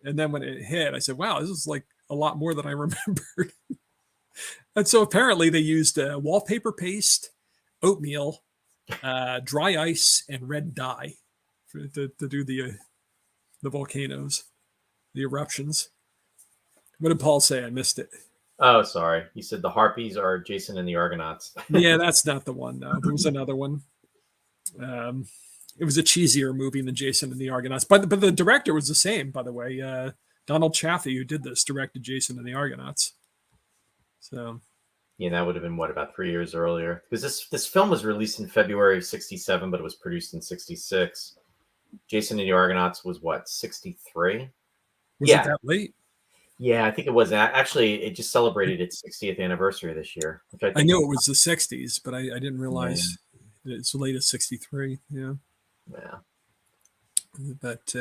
And then when it hit, I said, "Wow, this is like a lot more than I remembered." And so apparently they used wallpaper paste, oatmeal, dry ice, and red dye to do the volcanoes, the eruptions. What did Paul say? I missed it. Oh, sorry. You said the Harpies are Jason and the Argonauts. Yeah, that's not the one. No, there was another one. It was a cheesier movie than Jason and the Argonauts, but the director was the same, by the way. Donald Chaffee, who did this, directed Jason and the Argonauts. So, yeah, that would have been about 3 years earlier, because this film was released in February of '67, but it was produced in '66. Jason and the Argonauts was what, '63? was it that late? Yeah, I think it was. Actually, it just celebrated its 60th anniversary this year. I knew it was the '60s, but I didn't realize it's the latest '63. Yeah. Yeah. But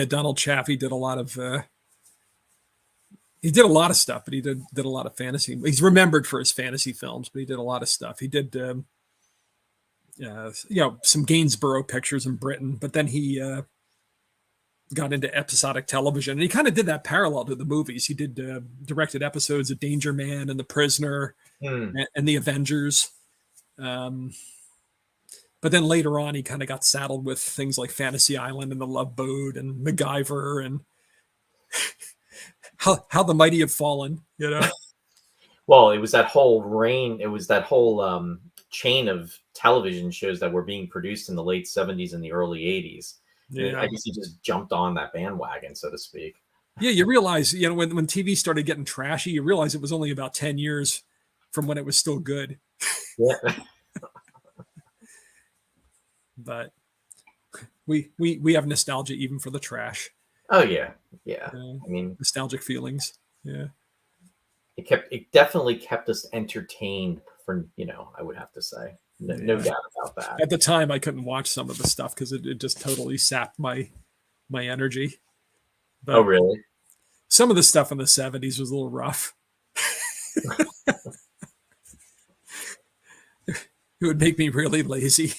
Donald Chaffee did a lot of. He did a lot of stuff, but he did a lot of fantasy. He's remembered for his fantasy films, but he did a lot of stuff. He did, some Gainsborough pictures in Britain, but then he got into episodic television, and he kind of did that parallel to the movies. He did directed episodes of Danger Man and The Prisoner and The Avengers. But then later on, he kind of got saddled with things like Fantasy Island and The Love Boat and MacGyver and how the Mighty Have Fallen, Well, it was that whole reign. It was that whole chain of television shows that were being produced in the late '70s and the early '80s. Yeah. I guess he just jumped on that bandwagon, so to speak. Yeah, you realize, when TV started getting trashy, you realize it was only about 10 years from when it was still good. Yeah. But we have nostalgia even for the trash. Oh yeah. I mean, nostalgic feelings. Yeah. It definitely kept us entertained for, I would have to say. No doubt about that. At the time, I couldn't watch some of the stuff because it just totally sapped my energy. But oh, really? Some of the stuff in the '70s was a little rough. It would make me really lazy.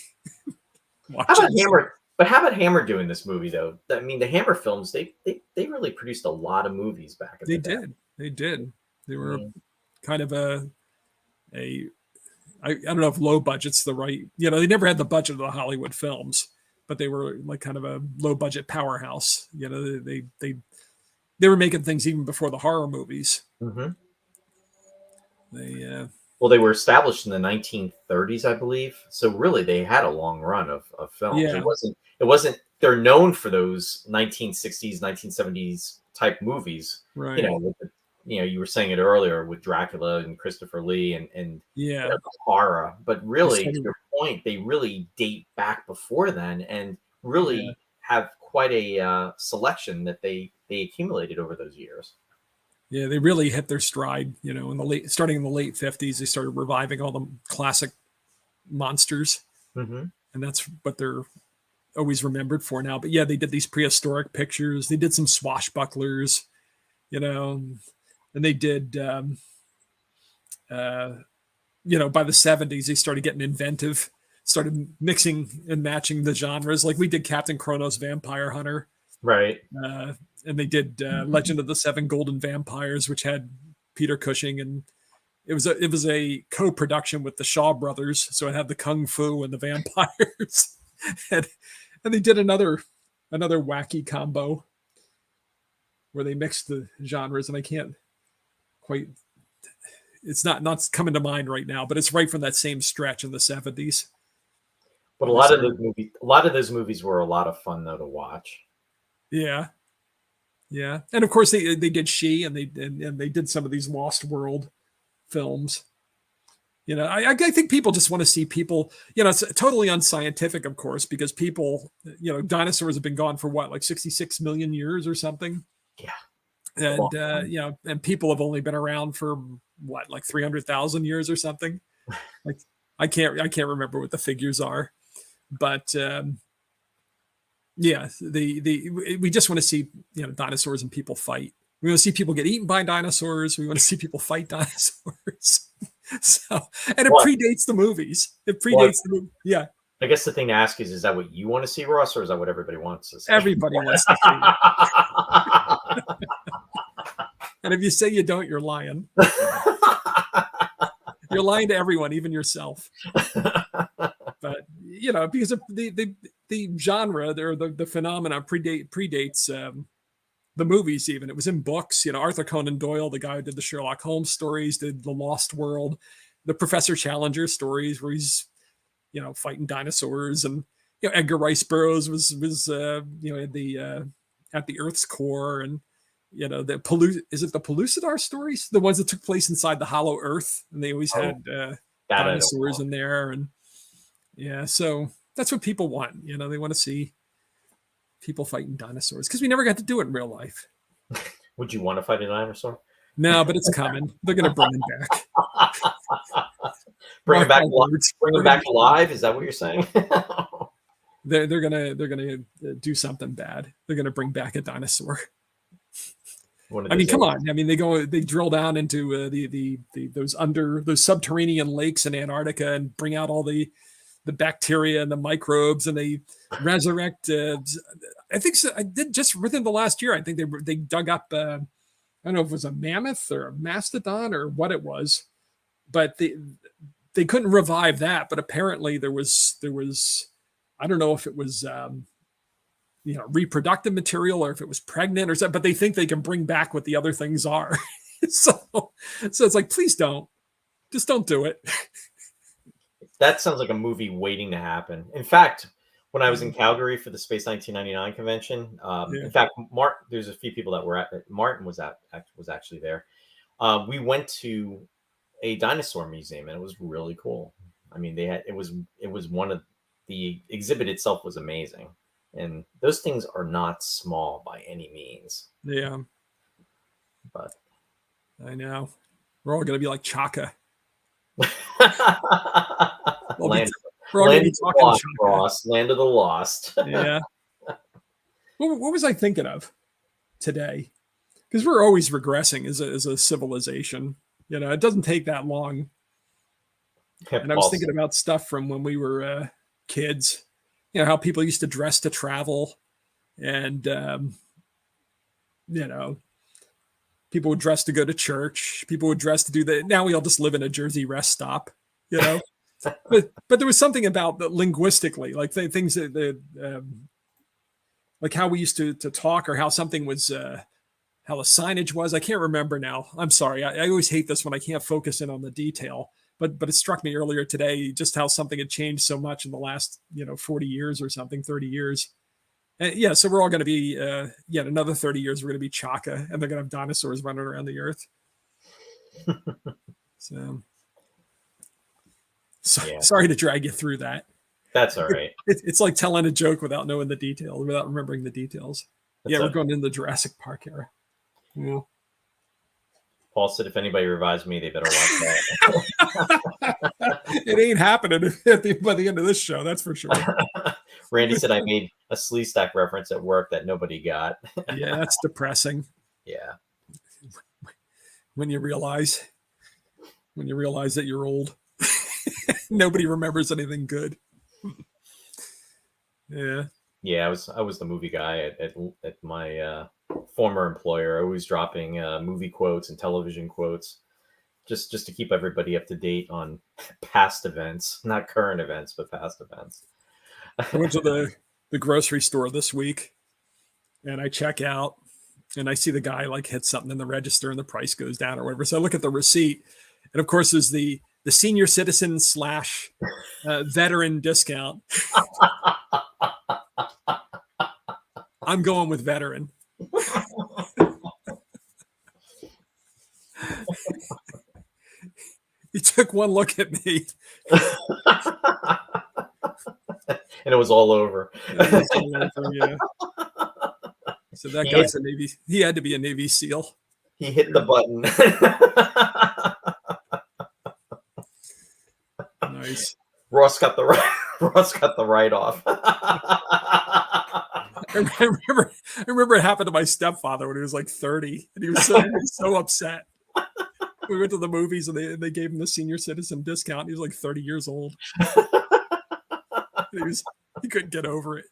How about Hammer? But how about Hammer doing this movie though? I mean, the Hammer films, they really produced a lot of movies back in the day. They did. They were kind of I don't know if low budget's the right, they never had the budget of the Hollywood films, but they were like kind of a low budget powerhouse. They were making things even before the horror movies. Mm-hmm. They were established in the 1930s, I believe. So really, they had a long run of films. Yeah. It wasn't. They're known for those 1960s, 1970s type movies. Right. You were saying it earlier with Dracula and Christopher Lee and horror. But really, to your point, they really date back before then and really have quite a selection that they accumulated over those years. Yeah, they really hit their stride, starting in the late '50s, they started reviving all the classic monsters. Mm-hmm. And that's what they're always remembered for now. But yeah, they did these prehistoric pictures. They did some swashbucklers, and they did, by the '70s, they started getting inventive, started mixing and matching the genres. Like we did Captain Kronos Vampire Hunter. Right. And they did Legend of the Seven Golden Vampires, which had Peter Cushing, and it was a co-production with the Shaw Brothers, so it had the kung fu and the vampires, and they did another wacky combo where they mixed the genres, and I can't quite. It's not coming to mind right now, but it's right from that same stretch in the '70s. But a lot of those movies were a lot of fun though to watch. Yeah, yeah, and of course they did She, and they did some of these Lost World films. I think people just want to see people. It's totally unscientific, of course, because people, dinosaurs have been gone for what, like 66 million years or something. Yeah. And and people have only been around for what, like 300,000 years or something. Like I can't remember what the figures are, but yeah, we just want to see dinosaurs and people fight. We want to see people get eaten by dinosaurs. We want to see people fight dinosaurs. So, and it predates the movies. It predates the movie. Yeah. I guess the thing to ask is that what you want to see, Ross, or is that what everybody wants to see? Everybody wants to see it. And if you say you don't, you're lying. You're lying to everyone, even yourself. But because of the genre or the phenomena predates the movies. Even it was in books. Arthur Conan Doyle, the guy who did the Sherlock Holmes stories, did the Lost World, the Professor Challenger stories, where he's fighting dinosaurs, and Edgar Rice Burroughs was at the Earth's core, and is it the Pellucidar stories, the ones that took place inside the Hollow Earth, and they always had dinosaurs in there, and so that's what people want. They want to see people fighting dinosaurs, because we never got to do it in real life. Would you want to fight a dinosaur? No, but it's coming. They're going to bring him back. Bring him back alive? Is that what you're saying? They're gonna do something bad. They're gonna bring back a dinosaur. I mean, come on. I mean, they drill down into those subterranean lakes in Antarctica and bring out all the bacteria and the microbes, and they resurrect. I think so, I did just within the last year. I think they dug up. I don't know if it was a mammoth or a mastodon or what it was, but they couldn't revive that. But apparently there was. I don't know if it was reproductive material or if it was pregnant or something, but they think they can bring back what the other things are. so it's like, please just don't do it. That sounds like a movie waiting to happen. In fact, when I was in Calgary for the Space 1999 convention, in fact, there's a few people that were at it. Martin was actually there. We went to a dinosaur museum, and it was really cool. I mean, it was one of the exhibit itself was amazing, and those things are not small by any means. Yeah, but I know we're all going to be like Chaka. Land of the Lost. Yeah. What was I thinking of today? Because we're always regressing as a civilization. It doesn't take that long. And I was thinking about stuff from when we were kids. How people used to dress to travel, and people would dress to go to church. People would dress to do that. Now we all just live in a Jersey rest stop. But there was something about that linguistically, like things that like how we used to talk, or how something was, how the signage was. I can't remember now. I'm sorry. I always hate this when I can't focus in on the detail. But it struck me earlier today just how something had changed so much in the last 40 years or something, 30 years. And so we're all going to be yet another 30 years. We're going to be Chaka, and they're going to have dinosaurs running around the earth. Sorry to drag you through that. That's all right. It's like telling a joke without knowing the details, without remembering the details. We're going into the Jurassic Park era. Yeah. Paul said, if anybody revives me, they better watch that. It ain't happening by the end of this show, that's for sure. Randy said I made a Slee Stack reference at work that nobody got. Yeah, that's depressing. Yeah. When you realize that you're old. Nobody remembers anything good. Yeah. Yeah, I was the movie guy at my former employer, always dropping movie quotes and television quotes, just to keep everybody up to date on past events, not current events, but past events. I went to the grocery store this week, and I check out, and I see the guy like hit something in the register, and the price goes down or whatever. So I look at the receipt, and of course there's the the senior citizen / veteran discount. I'm going with veteran. He took one look at me. And it was all over. Yeah. So that guy's a Navy. He had to be a Navy SEAL. He hit the button. Nice. Ross got the write off. I remember it happened to my stepfather when he was like 30, and he was so upset. We went to the movies and they gave him the senior citizen discount. He was like 30 years old. He couldn't get over it.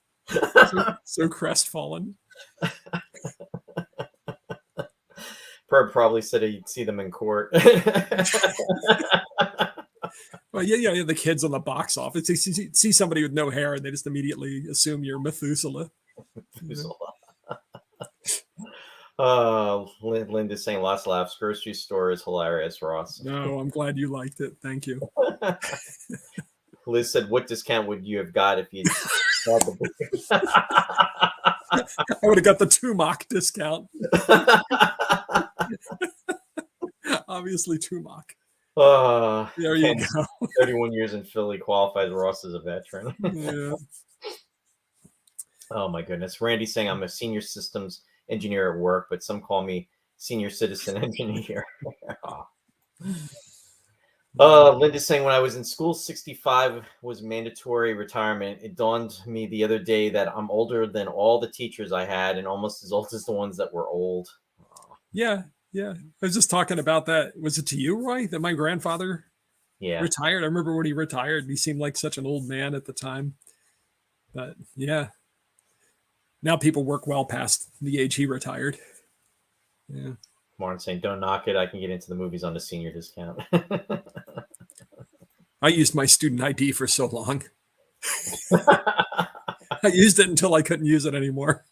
So crestfallen. Perb probably said he'd see them in court. Well, yeah, the kids on the box office. They see somebody with no hair and they just immediately assume you're Methuselah. Linda's saying lots of laughs. Grocery store is hilarious, Ross. No, I'm glad you liked it. Thank you. Liz said, what discount would you have got if you had the movie? I would have got the Tumac discount. Obviously, Tumac. There you go. 31 years in Philly qualifies Ross as a veteran. Yeah. Oh my goodness. Randy's saying I'm a senior systems engineer at work, but some call me senior citizen engineer. Linda's saying when I was in school, 65 was mandatory retirement. It dawned me the other day that I'm older than all the teachers I had and almost as old as the ones that were old. Yeah. I was just talking about that. Was it to you, Roy, that my grandfather retired? I remember when he retired. He seemed like such an old man at the time. But yeah. Now people work well past the age he retired. Yeah. Martin saying, don't knock it. I can get into the movies on the senior discount. I used my student ID for so long. I used it until I couldn't use it anymore.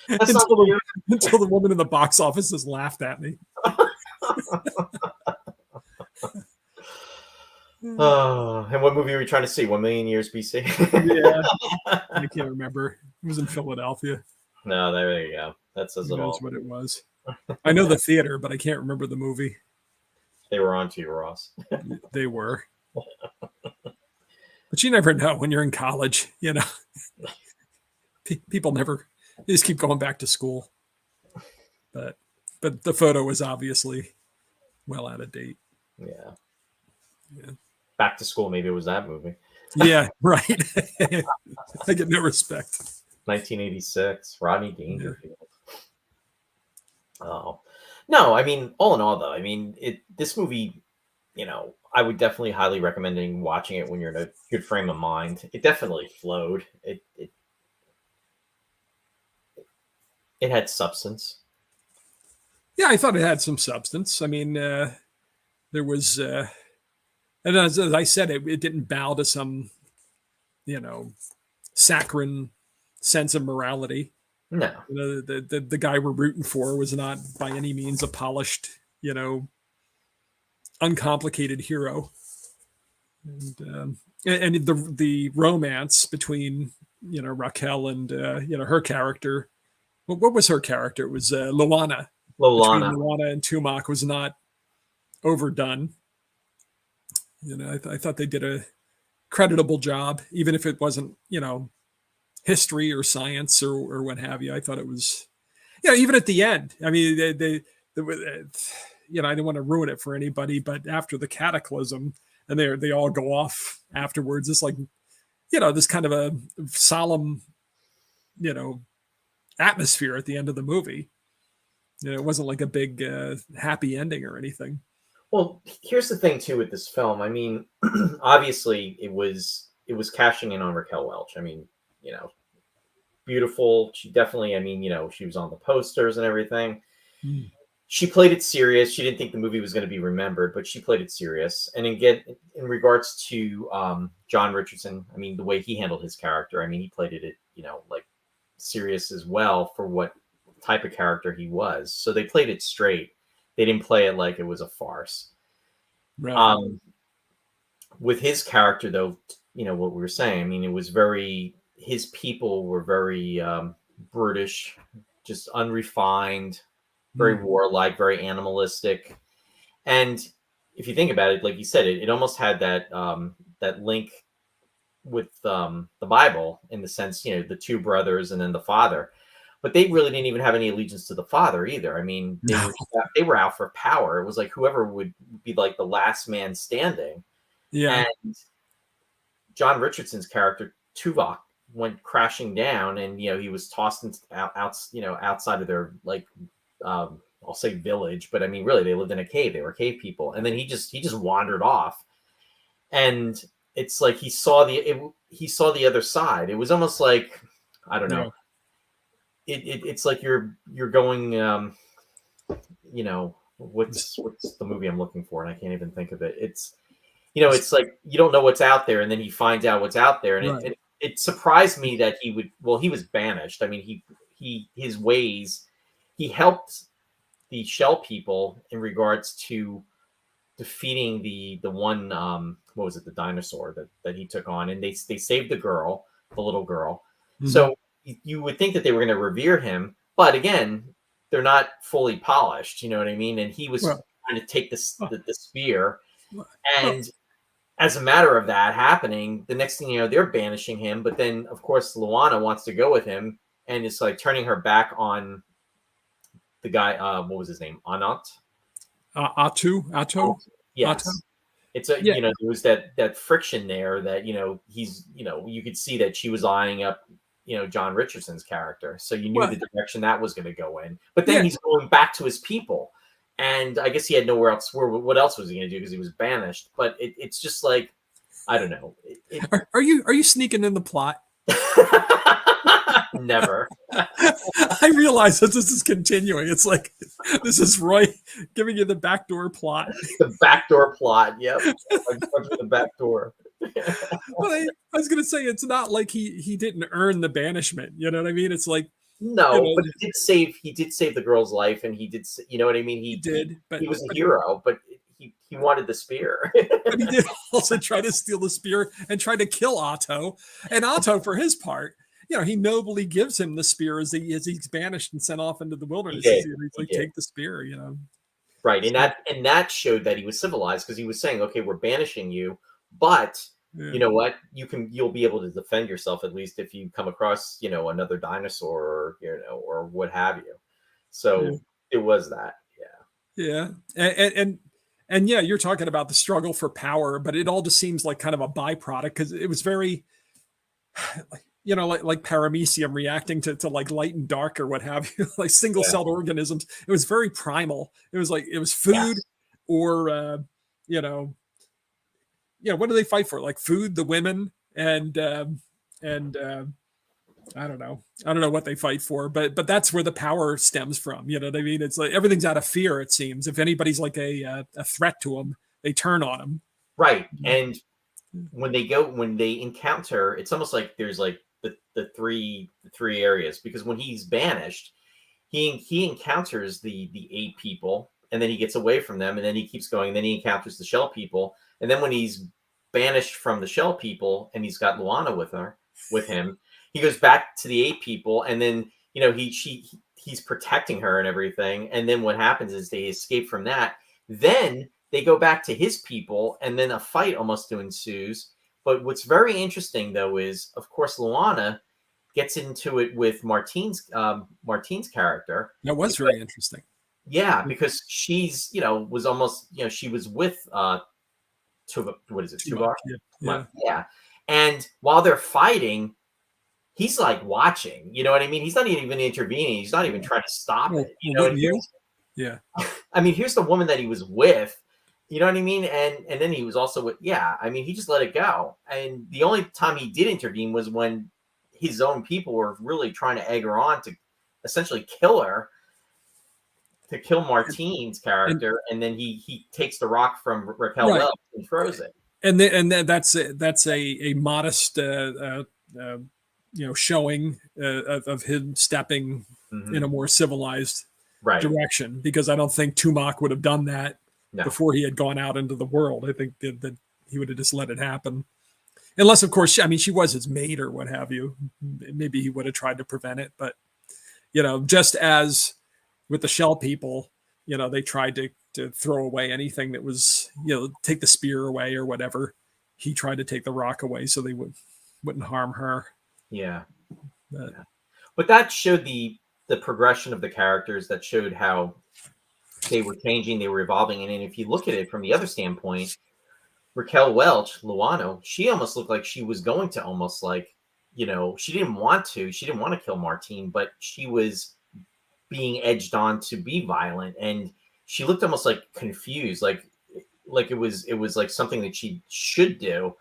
Until the woman in the box office just laughed at me. And what movie were you trying to see? 1 Million Years B.C. Yeah, I can't remember. It was in Philadelphia. No, there you go. That says it all. That's what it was. I know the theater, but I can't remember the movie. They were on to you, Ross. They were. But you never know when you're in college, you know. People never, they just keep going back to school. But the photo was obviously well out of date. Yeah. Back to School, maybe it was that movie. Yeah, right. I get no respect. 1986, Rodney Dangerfield. Yeah. Oh. No, I mean, all in all, though, I mean, this movie, you know, I would definitely highly recommend watching it when you're in a good frame of mind. It definitely flowed. It had substance. Yeah, I thought it had some substance. I mean, there was, and as I said, it didn't bow to some, you know, saccharine sense of morality. No. You know, the guy we're rooting for was not by any means a polished, you know, uncomplicated hero. And the romance between, you know, Raquel and, you know, her character. What was her character? It was Luana. Between Luana and Tumac was not overdone. You know, I thought they did a creditable job, even if it wasn't, you know, history or science or what have you. I thought it was, you know, even at the end. I mean, they you know, I didn't want to ruin it for anybody, but after the cataclysm, and they all go off afterwards. It's like, you know, this kind of a solemn, you know, atmosphere at the end of the movie. You know, it wasn't like a big happy ending or anything. Well, here's the thing too with this film. I mean, obviously it was cashing in on Raquel Welch. I mean, you know, beautiful. She definitely, I mean, you know, she was on the posters and everything. She played it serious. She didn't think the movie was going to be remembered, but she played it serious. And again, in regards to John Richardson, I mean, the way he handled his character, I mean, he played it, you know, like serious as well for what type of character he was. So they played it straight. They didn't play it like it was a farce. Right. Um, with his character, though, what we were saying. I mean, it was very his people were very brutish, just unrefined, very Mm. warlike, very animalistic. And if you think about it, like you said, it almost had that link with the Bible in the sense, the two brothers and then the father. But they really didn't even have any allegiance to the father either. I mean, they No. were they were out for power. It was like whoever would be like the last man standing. Yeah. And John Richardson's character Tuvok went crashing down, and he was tossed outside of their I'll say village, but I mean really they lived in a cave. They were cave people, and then he just wandered off, and it's like he saw the other side. It was almost like I don't Yeah. know. It's like you're going what's the movie I'm looking for, and I can't even think of it. It's like you don't know what's out there, and then he finds out what's out there, and Right. it surprised me that he would. Well, he was banished. I mean, his ways. He helped the Shell people in regards to defeating the one what was it, the dinosaur that he took on, and they saved the little girl. Mhm. So you would think that they were going to revere him, but again, they're not fully polished. You know what I mean? And he was Well, trying to take well, the spear, well, and as a matter of that happening, the next thing you know, they're banishing him. But then, of course, Luana wants to go with him, and it's like turning her back on the guy. What was his name? Anat. Atto. Yes, it's a Yeah. there was that friction there that he's you could see that she was eyeing up John Richardson's character, so you knew Well, the direction that was going to go in. But then yeah. he's going back to his people, and I guess he had nowhere else. What else was he going to do because he was banished? But it's just like I don't know. Are you sneaking in the plot? Never. I realize that this is continuing. It's like this is Roy giving you the backdoor plot. The backdoor plot. Yep. Like punch with the back door. Well, I was gonna say it's not like he didn't earn the banishment. You know what I mean? It's like No, but he did save the girl's life, and he did. You know what I mean? he He he, did, but he was a but hero, but he wanted the spear. but he did also try to steal the spear and try to kill Otto. And Otto, for his part, he nobly gives him the spear as he's banished and sent off into the He wilderness. did. He's He like, did. take the spear. Right, and So, that showed that he was civilized because he was saying, "Okay, we're banishing you, but yeah, you know what? You'll be able to defend yourself at least if you come across another dinosaur or or what have you." yeah, So it was that. Yeah. yeah. And yeah, you're talking about the struggle for power, but it all just seems like kind of a byproduct because it was very like paramecium reacting to like light and dark or what have you, like single Yeah. celled organisms. It was very primal. It was like it was food Yes. or you know, what do they fight for? Like food, the women, and I don't know. I don't know what they fight for, but that's where the power stems from. You know what I mean? It's like everything's out of fear. It seems if anybody's like a threat to them, they turn on them. Right. And when they encounter, it's almost like there's like the three areas because when he's banished, he encounters the eight people, and then he gets away from them, and then he keeps going, and then he encounters the Shell people, and then when he's banished from the Shell people and he's got Luana with him, he goes back to the eight people, and then he's protecting her and everything, and then what happens is they escape from that. Then they go back to his people, and then a fight almost ensues. But what's very interesting though is, of course, Luana gets into it with Martine's character. That was Because, very interesting. yeah, because she's was almost she was with what is it, Too much. Tuvar? Yeah. Yeah. Yeah, and while they're fighting, he's like watching. You know what I mean? He's not even intervening. He's not even trying to stop Well, it. wouldn't you? Yeah. I mean, here's the woman that he was with. You know what I mean? And then he was also with. Yeah, I mean, he just let it go. And the only time he did intervene was when his own people were really trying to egg her on to essentially kill her, to kill Martine's And character, and then he takes the rock from Raquel right. Welch and throws it. That's a modest showing of him stepping in Hmm. a more civilized Right. direction because I don't think Tumak would have done that No. before he had gone out into the world. I think that he would have just let it happen. Unless, of course, she was his maid or what have you. Maybe he would have tried to prevent it. But, just as with the Shell people, they tried to throw away anything that was, take the spear away or whatever. He tried to take the rock away so they wouldn't harm her. Yeah. But, But that showed the progression of the characters, that showed how they were changing, they were evolving. And then if you look at it from the other standpoint, Raquel Welch, Luano, she almost looked like she was going to almost like, she didn't want to kill Martine, but she was being edged on to be violent. And she looked almost like confused, like it was like something that she should do.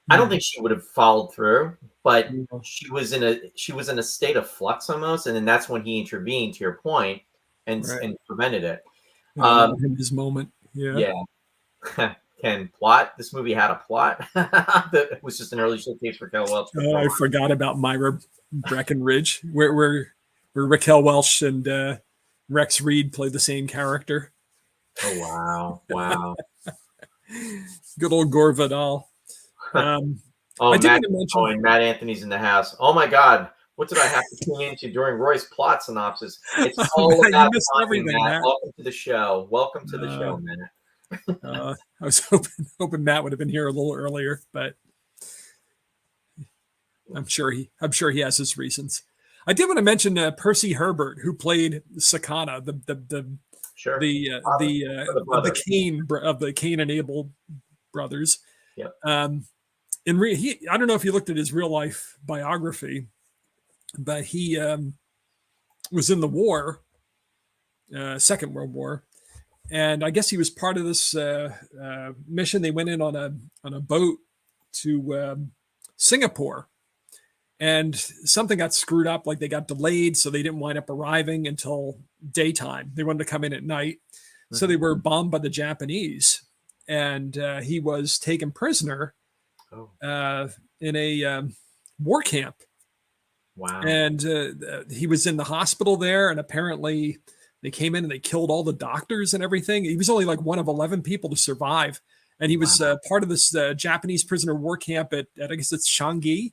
I don't think she would have followed through, but she was in a state of flux almost, and then that's when he intervened, to your point, and prevented it. His moment, yeah. Ken, plot. This movie had a plot. That was just an early showcase for Raquel Welch. Oh, I forgot about Myra Breckenridge, where Raquel Welch and Rex Reed played the same character. Oh wow! Good old Gore Vidal. I Matt, and Matt Anthony's in the house. Oh my God, what did I have to tune into during Roy's plot synopsis? It's all about everything, Matt. Welcome to the show. Welcome to the show, Matt. I was hoping Matt would have been here a little earlier, but I'm sure he has his reasons. I did want to mention Percy Herbert, who played Sakana, the Cain and Abel brothers. Yep. I don't know if you looked at his real life biography, but he was in the war, Second World War, and I guess he was part of this mission. They went in on a boat to Singapore, and something got screwed up. Like they got delayed, so they didn't wind up arriving until daytime. They wanted to come in at night, so they were bombed by the Japanese, and he was taken prisoner in a war camp. Wow. And he was in the hospital there, and apparently they came in and they killed all the doctors and everything. He was only like one of 11 people to survive, and he was part of this Japanese prisoner war camp at I guess it's Changi,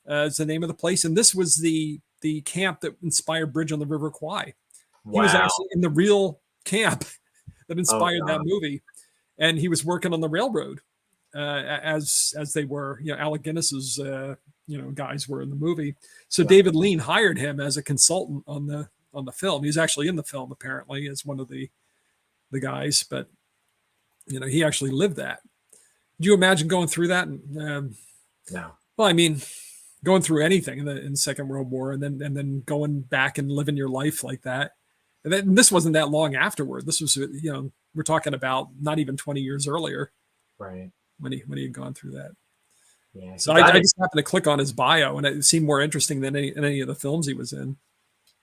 is the name of the place. And this was the camp that inspired Bridge on the River Kwai. Wow. He was actually in the real camp that inspired that movie, and he was working on the railroad as they were. Alec Guinness's guys were in the movie. So David Lean hired him as a consultant on the film. He was actually in the film apparently as one of the guys, but he actually lived that. Could you imagine going through that? No. Well, I mean, going through anything in the Second World War, and then going back and living your life like that. And this wasn't that long afterward. This was, we're talking about not even 20 years earlier, right? When he had gone through that. Yeah. So I just happened to click on his bio, and it seemed more interesting than any of the films he was in.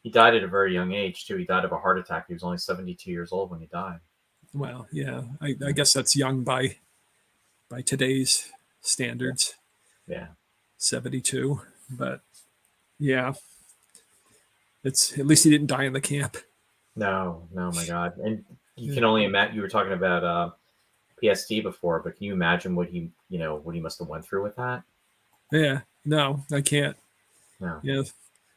He died at a very young age too. He died of a heart attack. He was only 72 years old when he died. Well, yeah, I guess that's young by today's standards. Yeah. 72, but yeah, it's at least he didn't die in the camp. No, my God. And you can only imagine. You were talking about PST before, but can you imagine what he must have went through with that? Yeah, no, I can't. No. Yeah,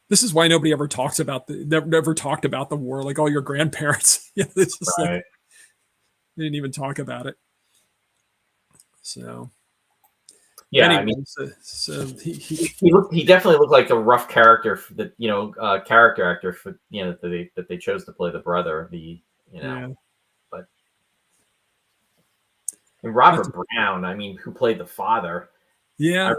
this is why nobody ever talks about never talked about the war. Like all your grandparents, this is right. Like they didn't even talk about it. So. Yeah, anyway, I mean, so he definitely looked like a rough character for the character actor for that they chose to play the brother. But and Robert Brown, I mean, who played the father? Yeah,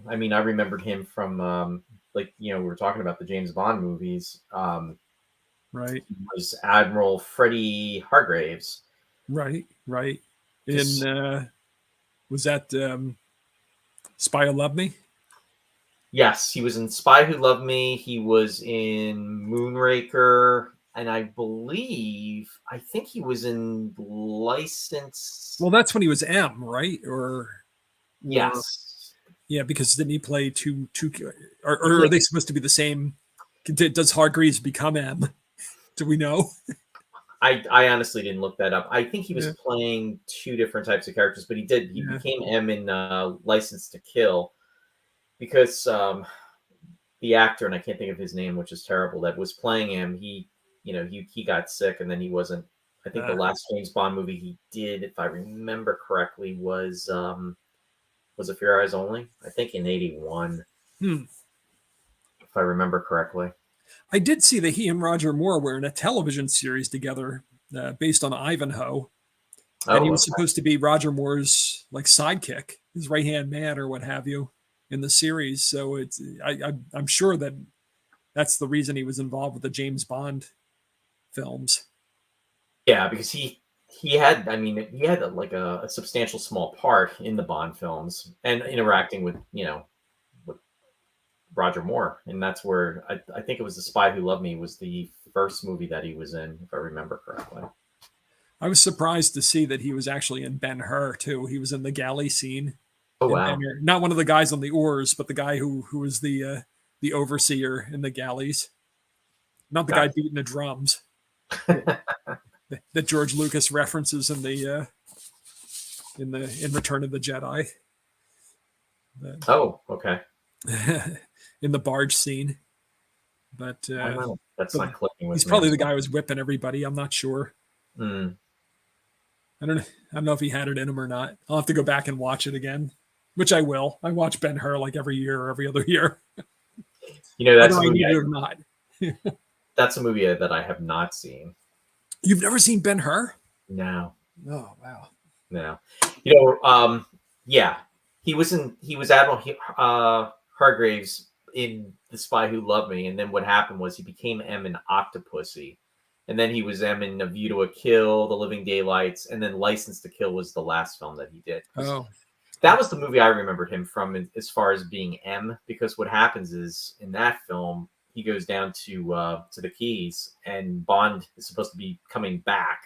I remembered him from we were talking about the James Bond movies. Right, he was Admiral Freddie Hargraves. Right. In was that? Spy Who Loved Me? Yes, he was in Spy Who Loved Me. He was in Moonraker, and I think he was in License. Well, that's when he was M, right? Or yes, yeah, because didn't he play two? Or are they supposed to be the same? Does Hargreaves become M? Do we know? I honestly didn't look that up. I think he was Yeah, playing two different types of characters, but he yeah. became M in License to Kill because the actor, and I can't think of his name, which is terrible, that was playing him, he got sick and then he wasn't. I think the Uh, last James Bond movie he did, if I remember correctly, was it For Your Eyes Only? I think in '81, hmm. if I remember correctly. I did see that he and Roger Moore were in a television series together based on Ivanhoe, and he Oh, was okay. supposed to be Roger Moore's like sidekick, his right hand man or what have you, in the series. So I'm sure that that's the reason he was involved with the James Bond films. Yeah, because he had, I mean, he had like a substantial small part in the Bond films and interacting with with Roger Moore, and that's where I think it was The Spy Who Loved Me was the first movie that he was in, if I remember correctly. I was surprised to see that he was actually in Ben-Hur too. He was in the galley scene Oh in wow, Ben-Hur. Not one of the guys on the oars, but the guy who was the overseer in the galleys. Not the guy gotcha. beating the drums that George Lucas references in Return of the Jedi. But, Oh, okay. in the barge scene. But I don't know. That's but not clicking he's with me. probably the guy who was whipping everybody. I'm not sure. Mm. I don't know if he had it in him or not. I'll have to go back and watch it again, which I will. I watch Ben-Hur like every year or every other year, That's whether a I movie. need it or not. That's a movie that I have not seen. You've never seen Ben-Hur? No, Oh wow. no. Yeah, he was Admiral Hargraves in The Spy Who Loved Me, and then what happened was he became M in Octopussy, and then he was M in A View to a Kill, The Living Daylights, and then License to Kill was the last film that he did. Oh. That was the movie I remembered him from as far as being M, because what happens is in that film he goes down to the Keys, and Bond is supposed to be coming back,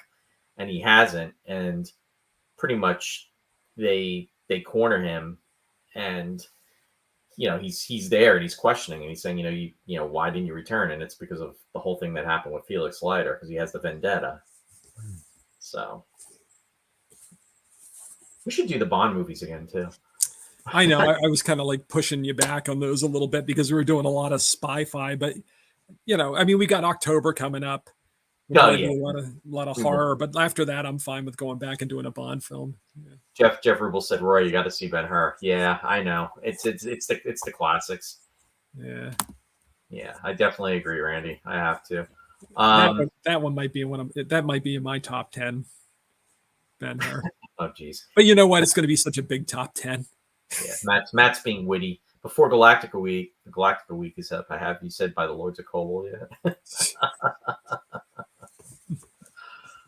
and he hasn't, and pretty much they corner him, and he's there and he's questioning and he's saying, why didn't you return? And it's because of the whole thing that happened with Felix Leiter, because he has the vendetta. So we should do the Bond movies again too. I know. I was kind of like pushing you back on those a little bit because we were doing a lot of Sci-Fi, but I mean, we got October coming up. We're Oh going to yeah, do a lot of we horror, will. but after that, I'm fine with going back and doing a Bond film. Yeah. Jeff Rubel said, Roy, you got to see Ben-Hur. Yeah, I know. It's the classics. Yeah. Yeah, I definitely agree, Randy. I have to. That one might be that might be in my top 10, Ben-Hur. Oh geez. But you know what? It's going to be such a big top 10. Yeah, Matt's being witty. Before Galactica Week, the Galactica Week is up. I have you said by the Lords of Kobol yet?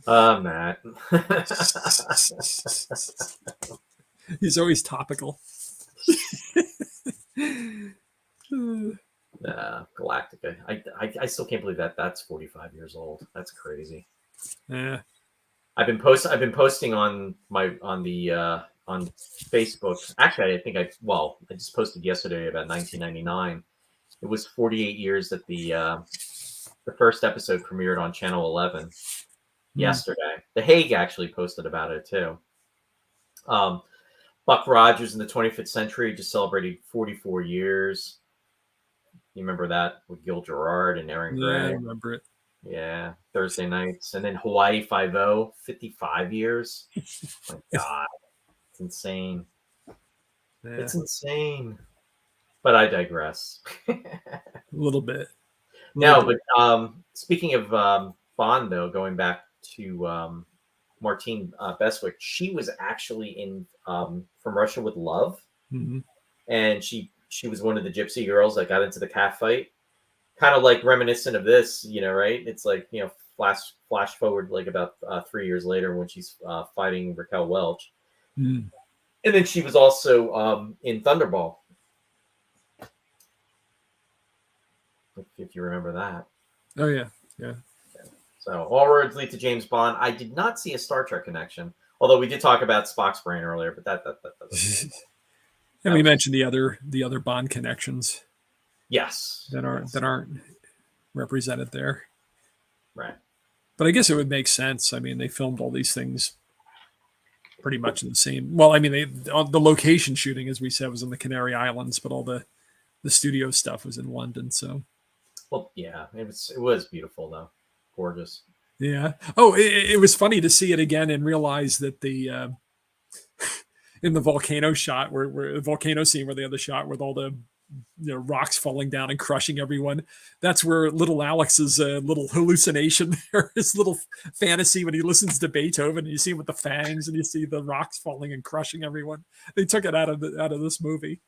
Matt. He's always topical. Galactica. I still can't believe that's 45 years old. That's crazy. Yeah. I've been posting on on Facebook. Actually, I just posted yesterday about 1999. It was 48 years that the first episode premiered on Channel 11 yesterday. The Hague actually posted about it too. Buck Rogers in the 25th Century just celebrated 44 years. You remember that with Gil Gerard and Aaron Yeah, I Gray? remember it. Yeah, Thursday nights. And then Hawaii Five-0, 55 years. My God, it's insane. Yeah. It's insane. But I digress. A little bit. No, but speaking of Bond, though, going back to Martine Beswick, she was actually in From Russia with Love, Mm-hmm. and she was one of the gypsy girls that got into the cat fight. Kind of like reminiscent of this, right? It's like, flash forward like about 3 years later when she's fighting Raquel Welch. Mm. And then she was also in Thunderball, if you remember that. Oh, yeah. Yeah. So all roads lead to James Bond. I did not see a Star Trek connection, although we did talk about Spock's brain earlier, but that And we mentioned the other Bond connections yes. that aren't represented there. Right. But I guess it would make sense. I mean, they filmed all these things pretty much in the same. Well, I mean, the location shooting, as we said, was in the Canary Islands, but all the studio stuff was in London. So, Well, yeah, it was beautiful though, gorgeous. yeah. Oh, it was funny to see it again and realize that the in the volcano shot, where the volcano scene where they had the shot with all the rocks falling down and crushing everyone. That's where little Alex's little hallucination or his little fantasy when he listens to Beethoven. You see him with the fangs and you see the rocks falling and crushing everyone. They took it out of this movie.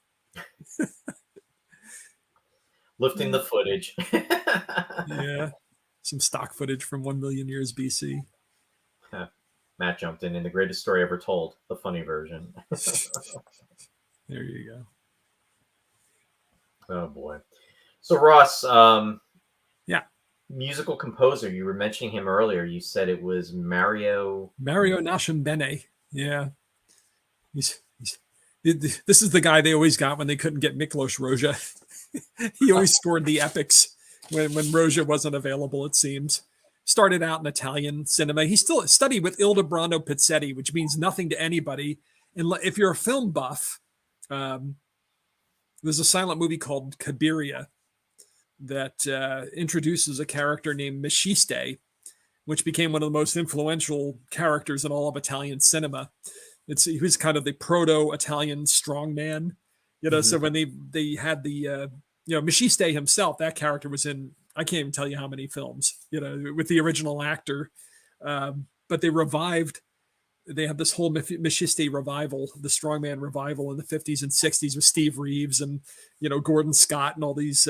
Lifting the footage. Yeah, some stock footage from 1 million years BC. Matt jumped in the greatest story ever told, the funny version. There you go. Oh boy. So Ross, yeah, musical composer. You were mentioning him earlier. You said it was Mario Nascimbene. Yeah, this is the guy they always got when they couldn't get Miklos Rozsa. He always scored the epics when Rozsa wasn't available. It seems. Started out in Italian cinema. He still studied with Ildebrando Pizzetti, which means nothing to anybody. And if you're a film buff, there's a silent movie called Cabiria that introduces a character named Machiste, which became one of the most influential characters in all of Italian cinema. He was kind of the proto-Italian strongman, Mm-hmm. So when they had the Machiste himself, that character was in, I can't even tell you how many films, with the original actor. But they revived. They had this whole Machiste revival, the strongman revival in the 50s and 60s with Steve Reeves and, Gordon Scott and all these,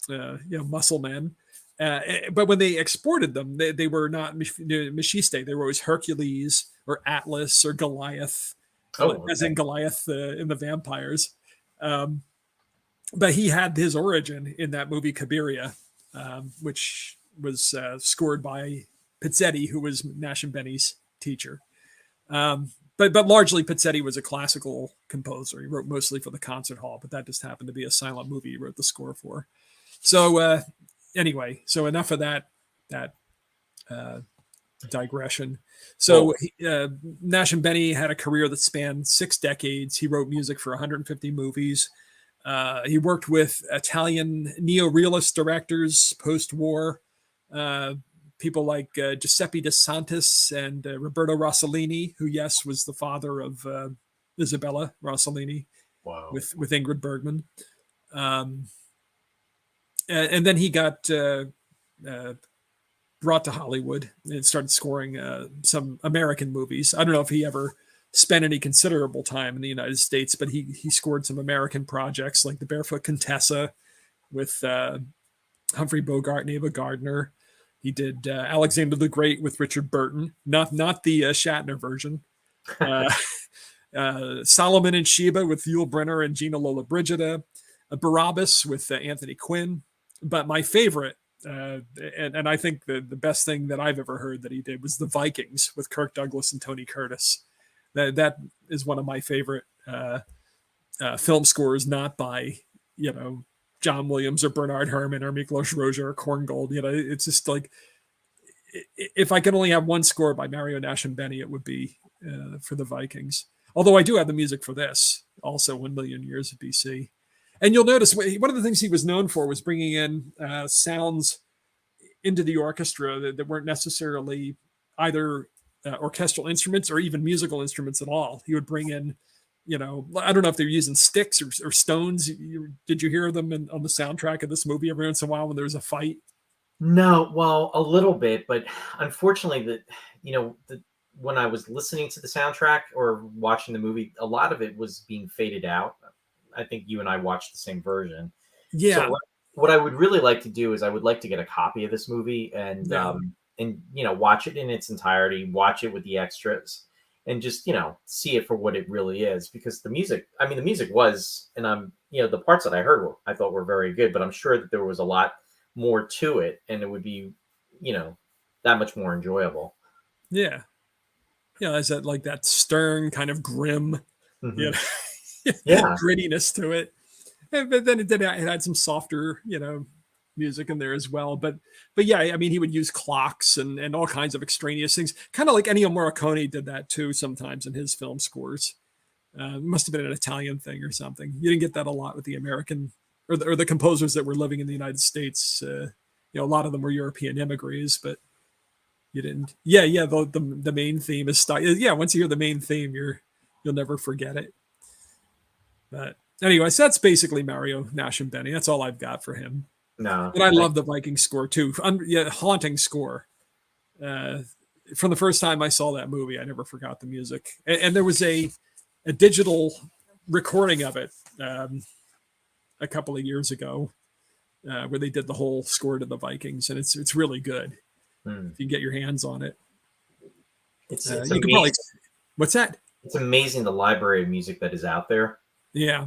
muscle men. But when they exported them, they were not Machiste. They were always Hercules or Atlas or Goliath, as in Goliath in the vampires. But he had his origin in that movie Cabiria, which was scored by Pizzetti, who was Nascimbene's teacher. But largely Pizzetti was a classical composer. He wrote mostly for the concert hall, but that just happened to be a silent movie he wrote the score for. So anyway, so enough of that digression. So Nascimbene had a career that spanned 6 decades. He wrote music for 150 movies. He worked with Italian neo-realist directors post-war, people like Giuseppe De Santis and Roberto Rossellini, who, yes, was the father of Isabella Rossellini. Wow. with Ingrid Bergman. And then he got brought to Hollywood and started scoring some American movies. I don't know if he ever spent any considerable time in the United States, but he scored some American projects like The Barefoot Contessa with Humphrey Bogart and Ava Gardner. He did Alexander the Great with Richard Burton, not the Shatner version. Solomon and Sheba with Yul Brynner and Gina Lollobrigida. Barabbas with Anthony Quinn. But my favorite, and I think the best thing that I've ever heard that he did was The Vikings with Kirk Douglas and Tony Curtis. That is one of my favorite film scores, not by, John Williams or Bernard Herrmann or Miklos Rozsa or Korngold. It's just like, if I could only have one score by Mario Nascimbene, it would be for The Vikings. Although I do have the music for this, also 1 million years BC. And you'll notice one of the things he was known for was bringing in sounds into the orchestra that weren't necessarily either orchestral instruments or even musical instruments at all. He would bring in, I don't know if they're using sticks or stones. Did you hear them on the soundtrack of this movie every once in a while when there was a fight? No, well, a little bit, but unfortunately, when I was listening to the soundtrack or watching the movie, a lot of it was being faded out. I think you and I watched the same version. Yeah. So what I would really like to do is I would like to get a copy of this movie and watch it in its entirety, watch it with the extras, and just see it for what it really is. Because the music was, and the parts that I heard I thought were very good, but I'm sure that there was a lot more to it, and it would be that much more enjoyable. Yeah. Is that like that stern kind of grim, Mm-hmm. Grittiness to it. But then it had some softer, music in there as well. But yeah, I mean, he would use clocks and all kinds of extraneous things, kind of like Ennio Morricone did that too sometimes in his film scores. Must have been an Italian thing or something. You didn't get that a lot with the American or the composers that were living in the United States. A lot of them were European immigrants, but you didn't. Yeah. The main theme is yeah. Once you hear the main theme, you'll never forget it. But anyway, so that's basically Mario Nash and Benny. That's all I've got for him. No, and I love the Viking score too. Haunting score. From the first time I saw that movie, I never forgot the music. And there was a digital recording of it a couple of years ago, where they did the whole score to the Vikings, and it's really good. If you can get your hands on it. It's you amazing. can probably, what's that? It's amazing the library of music that is out there. Yeah.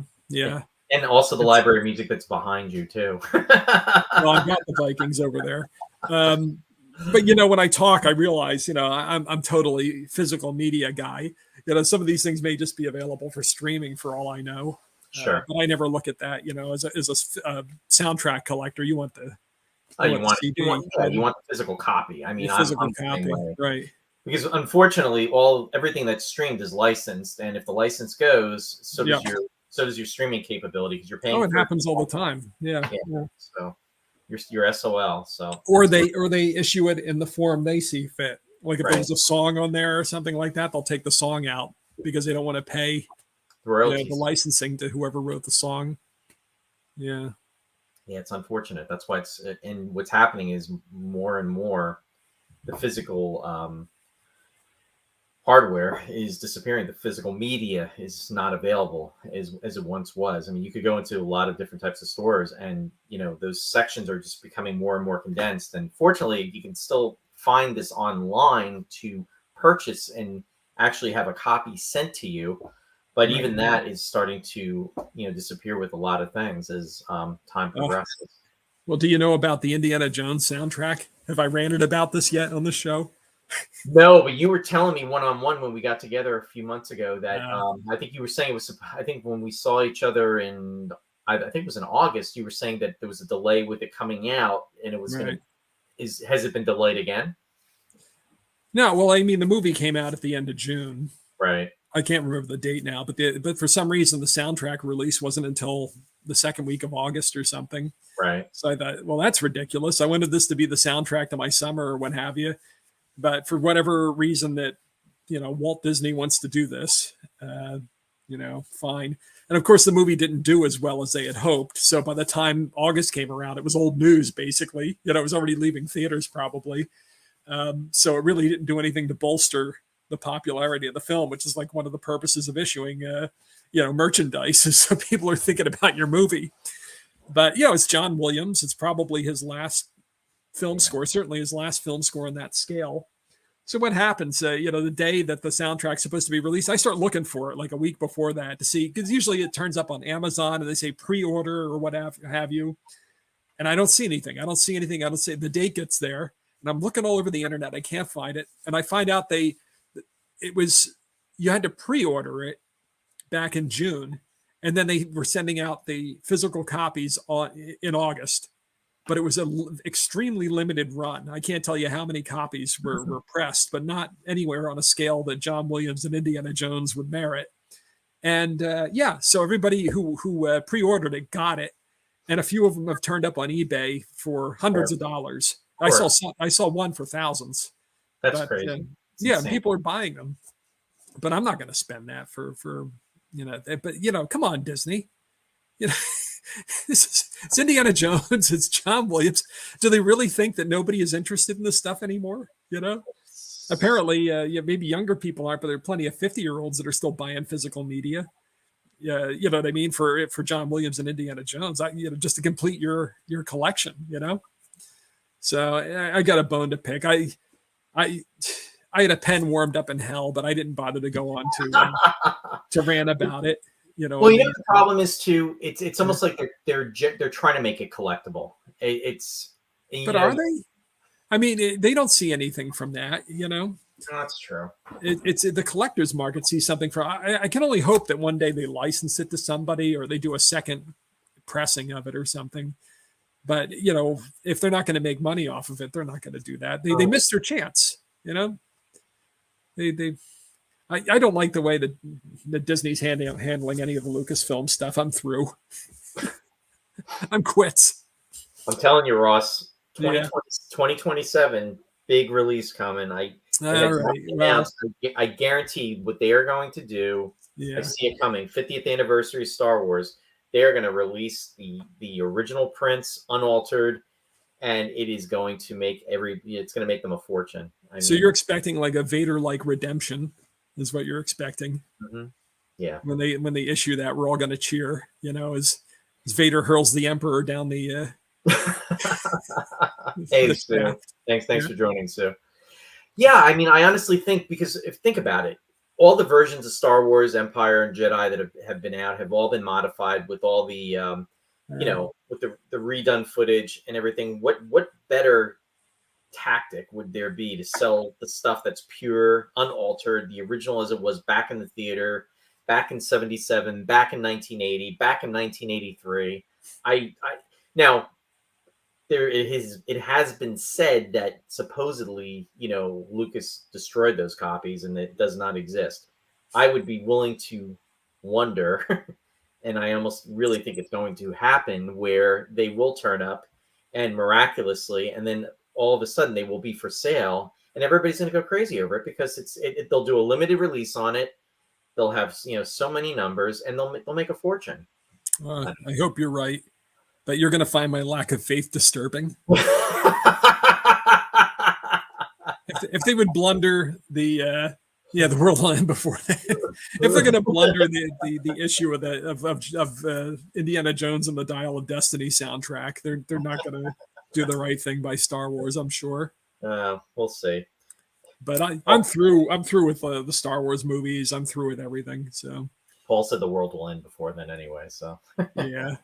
And also the library of music that's behind you too. Well, I've got the Vikings over there. But when I talk, I realize, I'm totally physical media guy. Some of these things may just be available for streaming for all I know. Sure. But I never look at that, as a soundtrack collector. You want the you want the physical copy. I mean, I'm copy, right? Because unfortunately, everything that's streamed is licensed, and if the license goes, so does your streaming capability, because you're paying. Oh, it happens all the time. Yeah. So you're SOL. So or they issue it in the form they see fit. Like if there's a song on there or something like that, they'll take the song out because they don't want to pay the licensing to whoever wrote the song. Yeah. Yeah, it's unfortunate. That's why and what's happening is more and more the physical hardware is disappearing. The physical media is not available as it once was. I mean, you could go into a lot of different types of stores, and those sections are just becoming more and more condensed. And fortunately, you can still find this online to purchase and actually have a copy sent to you. But even that is starting to, disappear with a lot of things as time progresses. Well, do you know about the Indiana Jones soundtrack? Have I ranted about this yet on the show? No, but you were telling me one-on-one when we got together a few months ago that I think you were saying I think when we saw each other I think it was in August, you were saying that there was a delay with it coming out, and it was has it been delayed again? No, well, I mean, the movie came out at the end of June. Right. I can't remember the date now, but for some reason the soundtrack release wasn't until the second week of August or something. Right. So I thought, well, that's ridiculous. I wanted this to be the soundtrack to my summer or what have you. But for whatever reason that, Walt Disney wants to do this, fine. And of course the movie didn't do as well as they had hoped. So by the time August came around, it was old news, basically. It was already leaving theaters probably. So it really didn't do anything to bolster the popularity of the film, which is like one of the purposes of issuing, merchandise, is so people are thinking about your movie. But it's John Williams. It's probably his last film score, certainly his last film score on that scale. So what happens, the day that the soundtrack's supposed to be released, I start looking for it like a week before that to see, because usually it turns up on Amazon and they say pre-order or what have you. And I don't see anything. I don't see the date gets there, and I'm looking all over the internet. I can't find it. And I find out you had to pre-order it back in June, and then they were sending out the physical copies in August, but it was an extremely limited run. I can't tell you how many copies were pressed, but not anywhere on a scale that John Williams and Indiana Jones would merit. And so everybody who pre-ordered it got it, and a few of them have turned up on eBay for hundreds of dollars. I saw one for thousands. That's crazy. People are buying them, but I'm not going to spend that for but come on, Disney, it's Indiana Jones, it's John Williams. Do they really think that nobody is interested in this stuff anymore? Apparently, maybe younger people aren't, but there are plenty of 50-year-olds that are still buying physical media. You know what I mean? For John Williams and Indiana Jones, just to complete your collection, So I got a bone to pick. I had a pen warmed up in hell, but I didn't bother to go on to rant about it. Well, the problem is too. It's almost like they're trying to make it collectible. But are they? I mean, they don't see anything from that. That's true. It's the collector's market sees something for. I can only hope that one day they license it to somebody or they do a second pressing of it or something. But if they're not going to make money off of it, they're not going to do that. They Oh. missed their chance. They I don't like the way that Disney's handling any of the Lucasfilm stuff. I'm through. I'm quits. I'm telling you, Ross, Yeah. 2027, big release coming. All right. Announced, I guarantee what they are going to do. Yeah. I see it coming. 50th anniversary Star Wars. They are going to release the original prints unaltered, and it is going to make it's going to make them a fortune. So you're expecting like a Vader-like redemption, is what you're expecting. Mm-hmm. Yeah. When they issue that, we're all going to cheer. As Vader hurls the Emperor down the. Hey, Sue. Thanks for joining, Sue. Yeah, I mean, I honestly think, because think about it, all the versions of Star Wars, Empire, and Jedi that have been out have all been modified with all the, with the redone footage and everything. What better tactic would there be to sell the stuff that's pure, unaltered, the original as it was back in the theater, back in 77, back in 1980, back in 1983? Now, it has been said that supposedly, Lucas destroyed those copies and it does not exist. I would be willing to wonder, and I almost really think it's going to happen, where they will turn up and miraculously, and then all of a sudden they will be for sale, and everybody's going to go crazy over it because they'll do a limited release on it. They'll have so many numbers, and they'll make a fortune. I hope you're right. But you're going to find my lack of faith disturbing. If they would blunder the World Land before that, if they're going to blunder the issue of Indiana Jones and the Dial of Destiny soundtrack, they're not going to do the right thing by Star Wars, I'm sure. We'll see. But I'm through. I'm through with the Star Wars movies. I'm through with everything. So Paul said the world will end before then anyway. So yeah.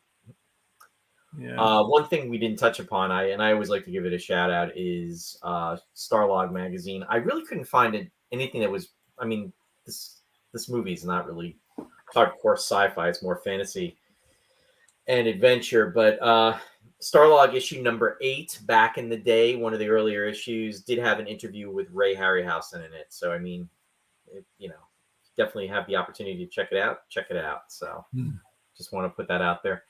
One thing we didn't touch upon, I always like to give it a shout out, is Starlog magazine. I really couldn't find anything that was. I mean, this movie is not really hardcore sci-fi; it's more fantasy and adventure. But Starlog issue number 8, back in the day, one of the earlier issues, did have an interview with Ray Harryhausen in it. So I mean, definitely have the opportunity to check it out. Check it out. So just want to put that out there.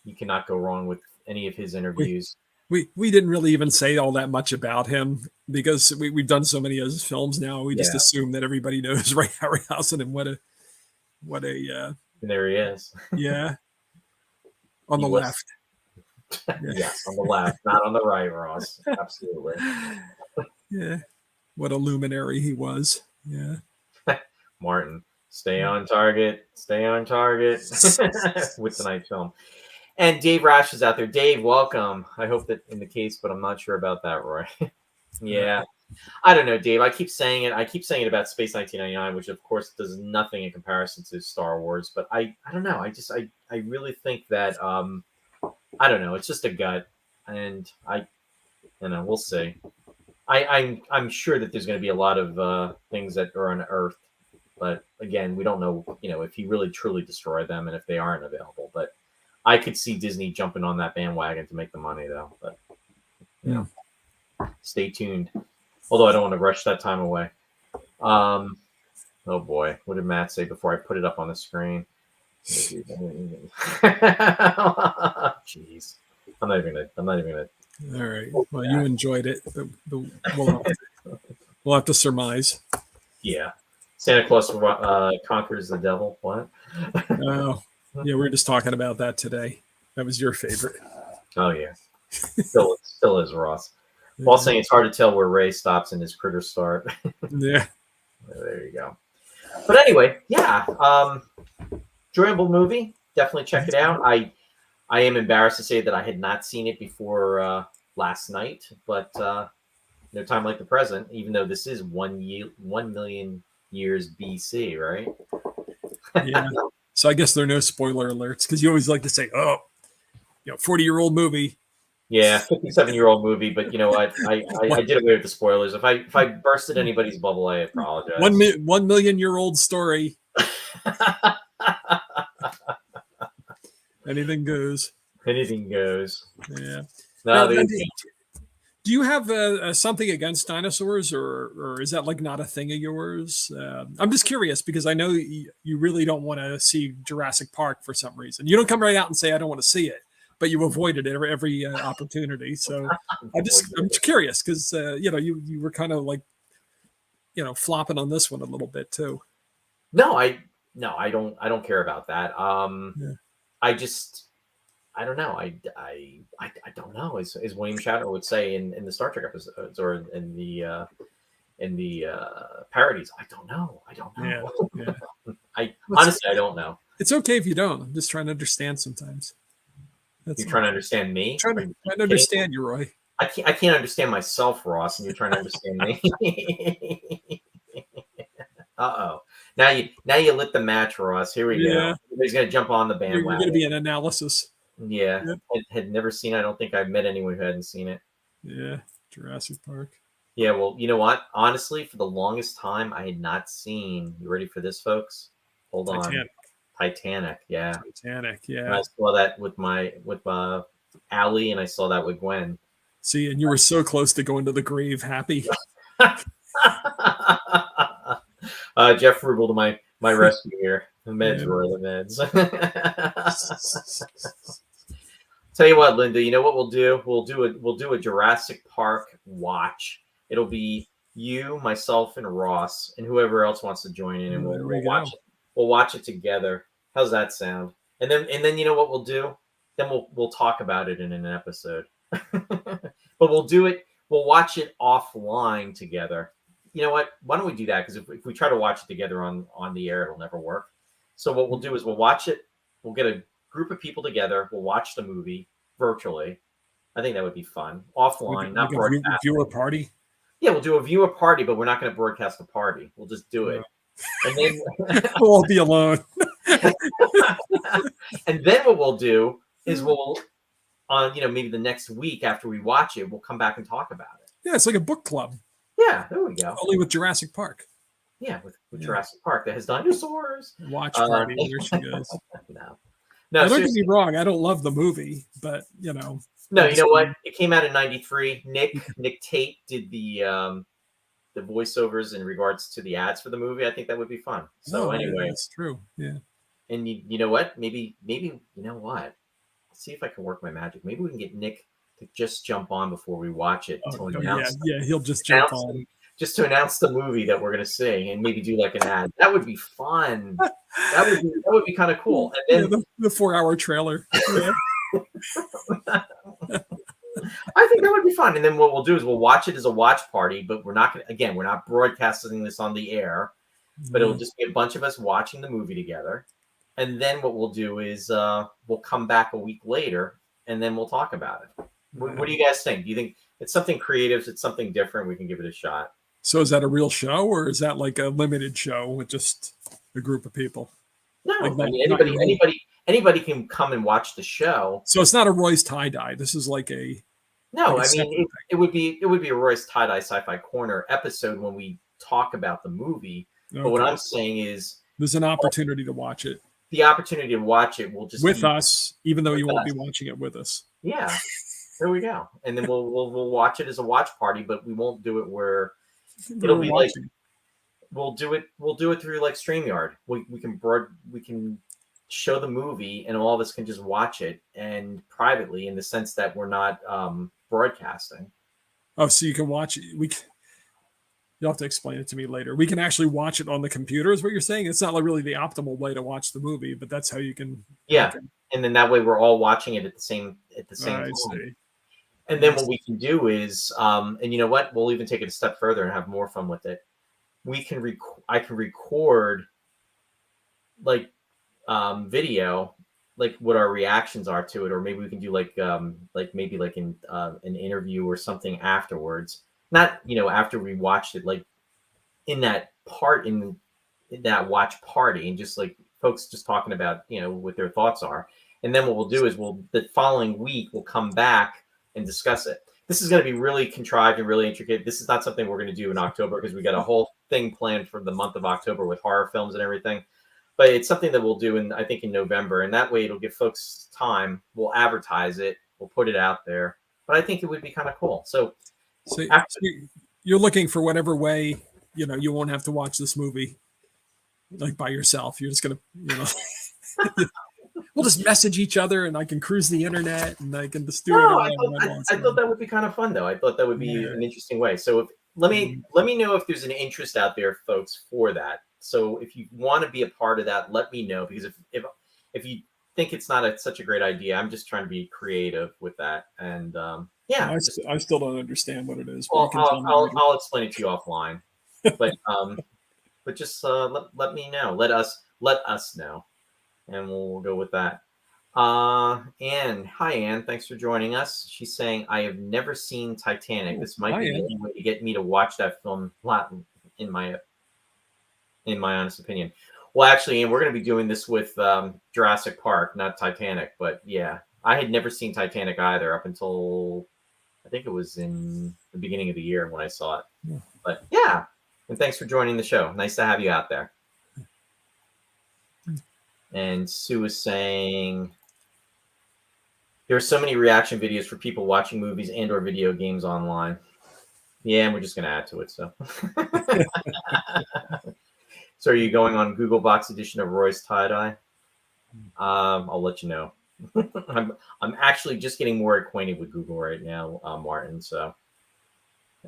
You cannot go wrong with any of his interviews. We didn't really even say all that much about him because we've done so many of his films now. We just assume that everybody knows Ray Harryhausen and what a and there he is. Yeah. On the left. Yes, on the left, not on the right, Ross. Absolutely. Yeah. What a luminary he was. Yeah. Martin, stay on target. Stay on target with tonight's film. And Dave Rash is out there. Dave, welcome. I hope that in the case, but I'm not sure about that, Roy. Yeah. I don't know, Dave. I keep saying it. I keep saying it about Space 1999, which of course does nothing in comparison to Star Wars. But I don't know. I really think that I don't know. It's just a gut, and we'll see. I'm sure that there's going to be a lot of things that are unearthed, but again, we don't know. If he really truly destroyed them and if they aren't available. But I could see Disney jumping on that bandwagon to make the money, though. But stay tuned. Although I don't want to rush that time away. Oh boy, what did Matt say before I put it up on the screen? Jeez, I'm not even gonna. All right. Well, you enjoyed it. We'll have to surmise. Yeah, Santa Claus conquers the devil. What? Oh, yeah, we were just talking about that today. That was your favorite. Oh yeah, still is, Ross. While saying it's hard to tell where Ray stops and his critters start. Yeah. There you go. But anyway, yeah. Enjoyable movie. Definitely check it out. I am embarrassed to say that I had not seen it before last night, but no time like the present, even though this is 1 million years BC, right? Yeah. So I guess there are no spoiler alerts because you always like to say, 40-year-old movie. Yeah, 57-year-old movie, but you know what? I did away with the spoilers. If I bursted anybody's bubble, I apologize. 1 million-year-old story. Anything goes. Anything goes. Yeah. No, Now, they, do you have something against dinosaurs, or is that like not a thing of yours? I'm just curious because I know you really don't want to see Jurassic Park for some reason. You don't come right out and say I don't want to see it, but you avoided it every opportunity. So I'm just curious because you were kind of like flopping on this one a little bit too. no, I don't care about that. Yeah. I don't know. I don't know. As William Shatner would say in the Star Trek episodes or in the parodies, I don't know. I don't know. Yeah. Honestly, I don't know. It's okay if you don't. I'm just trying to understand sometimes. You're trying to understand me? Trying to understand you, Roy. I can't understand myself, Ross, and you're trying to understand me. Uh-oh. Now you lit the match, Ross. Here we go. Everybody's gonna jump on the bandwagon. You're gonna be an analysis. Yeah. Had never seen it. I don't think I've met anyone who hadn't seen it. Yeah. Jurassic Park. Yeah, well, you know what? Honestly, for the longest time, I had not seen. You ready for this, folks? Hold on. Titanic. Yeah. Titanic. Yeah. And I saw that with Allie, and I saw that with Gwen. See, and you were so close to going to the grave happy. Jeff Rubel to my rescue here. The meds were the meds. Tell you what, Linda. You know what we'll do? We'll do a Jurassic Park watch. It'll be you, myself, and Ross, and whoever else wants to join in, and we'll watch it. We'll watch it together. How's that sound? And then you know what we'll do? Then we'll talk about it in an episode. But we'll do it. We'll watch it offline together. You know what? Why don't we do that? Because if we try to watch it together on the air, it'll never work. So what we'll do is we'll watch it. We'll get a group of people together. We'll watch the movie virtually. I think that would be fun. Offline, not broadcast. A viewer party? Yeah, we'll do a viewer party, but we're not going to broadcast a party. We'll just do it. And then we'll all be alone. And then what we'll do is maybe the next week after we watch it, we'll come back and talk about it. Yeah, it's like a book club. Yeah, there we go. Only with Jurassic Park. Yeah, with Jurassic Park that has dinosaurs. Watch party. There she goes. No, don't get me wrong. I don't love the movie, but No, you know what? It came out in '93. Nick Tate did the voiceovers in regards to the ads for the movie. I think that would be fun. So anyway, that's true. Yeah. And you know what? Maybe you know what? Let's see if I can work my magic. Maybe we can get Nick to just jump on before we watch it. He'll just jump on. Just to announce the movie that we're going to see and maybe do like an ad. That would be fun. That would be kind of cool. And then the 4-hour trailer. Yeah. I think that would be fun. And then what we'll do is we'll watch it as a watch party, but we're not broadcasting this on the air, but it'll just be a bunch of us watching the movie together. And then what we'll do is we'll come back a week later and then we'll talk about it. What do you guys think? Do you think it's something creative? It's something different? We can give it a shot. So is that a real show or is that like a limited show with just a group of people? No, anybody can come and watch the show. So it's not a Roy's tie-dye. This is like a it would be a Roy's tie-dye Sci-Fi Corner episode when we talk about the movie. Okay. But what I'm saying is there's an opportunity to watch it. The opportunity to watch it will just with us, even though you won't be watching it with us. Yeah, there we go. And then we'll watch it as a watch party, but we won't do it where it'll be like we'll do it through like StreamYard. We can show the movie and all of us can just watch it and privately in the sense that we're not broadcasting. Oh, so you can watch it. You'll have to explain it to me later. We can actually watch it on the computer, is what you're saying? It's not like really the optimal way to watch the movie, but that's how you can. Yeah, and then that way we're all watching it at the same time. See. And then what we can do is, and you know what? We'll even take it a step further and have more fun with it. I can record like video, like what our reactions are to it, or maybe we can do like maybe like in an interview or something afterwards. Not after we watched it, like in that that watch party, and just like folks just talking about what their thoughts are. And then what we'll do is the following week we'll come back and discuss it. This is going to be really contrived and really intricate. This is not something we're going to do in October because we got a whole thing planned for the month of October with horror films and everything. but it's something that we'll do I think in November, and that way it'll give folks time. We'll advertise it, we'll put it out there, but I think it would be kind of cool. So you're looking for whatever way, you won't have to watch this movie like by yourself. You're just gonna, we'll just message each other, and I can cruise the internet, and I can just do it. I thought that would be kind of fun, though. I thought that would be an interesting way. So let me know if there's an interest out there, folks, for that. So if you want to be a part of that, let me know, because if you think it's not such a great idea, I'm just trying to be creative with that. And yeah, I still don't understand what it is. Well, I'll explain it to you offline. But just let me know. Let us know, and we'll go with that. Anne, hi Anne, thanks for joining us. She's saying, I have never seen Titanic. This might be the only way to get me to watch that film, in my honest opinion. Well, actually, Anne, we're going to be doing this with Jurassic Park, not Titanic. But yeah, I had never seen Titanic either up until I think it was in the beginning of the year when I saw it. Yeah. But yeah, and thanks for joining the show. Nice to have you out there. And Sue is saying, there are so many reaction videos for people watching movies and or video games online. Yeah, and we're just going to add to it. So, so are you going on Google Box edition of Roy's tie-dye? I'll let you know. I'm actually just getting more acquainted with Google right now, Martin. So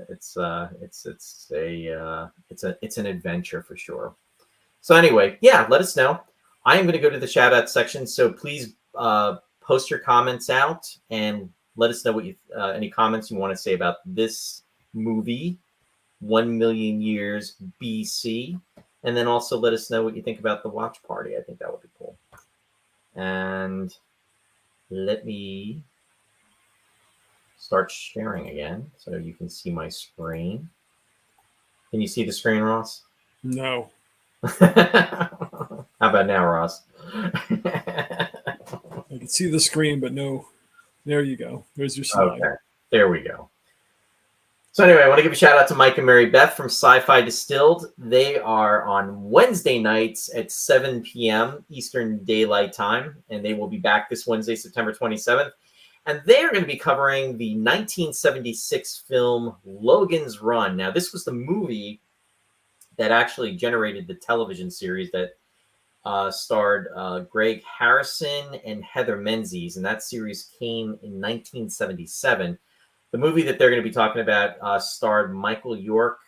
it's an adventure for sure. So anyway, yeah, let us know. I am going to go to the shout out section. So please post your comments out and let us know what any comments you want to say about this movie, 1 Million Years B.C. And then also let us know what you think about the watch party. I think that would be cool. And let me start sharing again so you can see my screen. Can you see the screen, Ross? No. How about now, Ross? I can see the screen, but no. There you go. There's your slide. Okay, there we go. So anyway, I want to give a shout out to Mike and Mary Beth from Sci-Fi Distilled. They are on Wednesday nights at 7 p.m. Eastern Daylight Time, and they will be back this Wednesday, September 27th. And they are going to be covering the 1976 film Logan's Run. Now, this was the movie that actually generated the television series that starred Greg Harrison and Heather Menzies, and that series came in 1977. The movie that they're going to be talking about starred Michael York,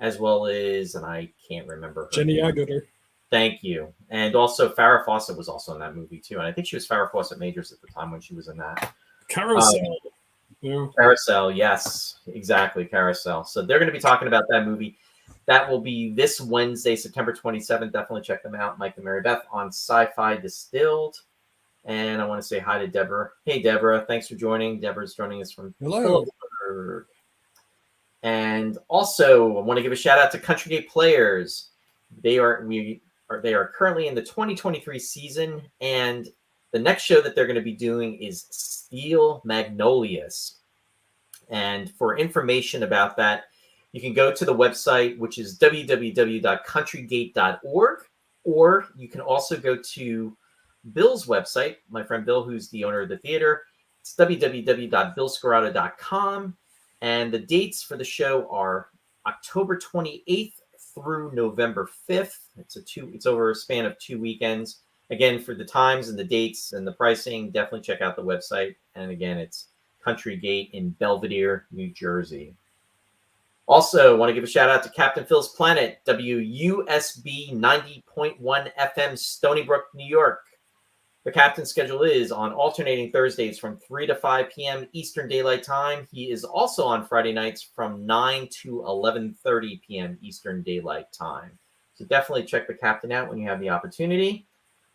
as well as, and I can't remember her Jenny name. Agutter. Thank you. And also Farrah Fawcett was also in that movie too. And I think she was Farrah Fawcett Majors at the time when she was in that. Carousel. Carousel, yes, exactly, Carousel. So they're going to be talking about that movie. That will be this Wednesday, September 27th. Definitely check them out, Mike and Mary Beth, on Sci-Fi Distilled. And I want to say hi to Deborah. Hey, Deborah, thanks for joining. Deborah's joining us from Pittsburgh. And also, I want to give a shout out to Country Day Players. They are currently in the 2023 season, and the next show that they're going to be doing is Steel Magnolias. And for information about that, you can go to the website, which is www.countrygate.org, or you can also go to Bill's website, my friend Bill, who's the owner of the theater. It's www.billscarrata.com. And the dates for the show are October 28th through November 5th. It's over a span of 2 weekends. Again, for the times and the dates and the pricing, definitely check out the website. And again, it's Country Gate in Belvedere, New Jersey. Also, want to give a shout out to Captain Phil's Planet, WUSB 90.1 FM, Stony Brook, New York. The captain's schedule is on alternating Thursdays from 3 to 5 p.m. Eastern Daylight Time. He is also on Friday nights from 9 to 11:30 p.m. Eastern Daylight Time. So definitely check the captain out when you have the opportunity.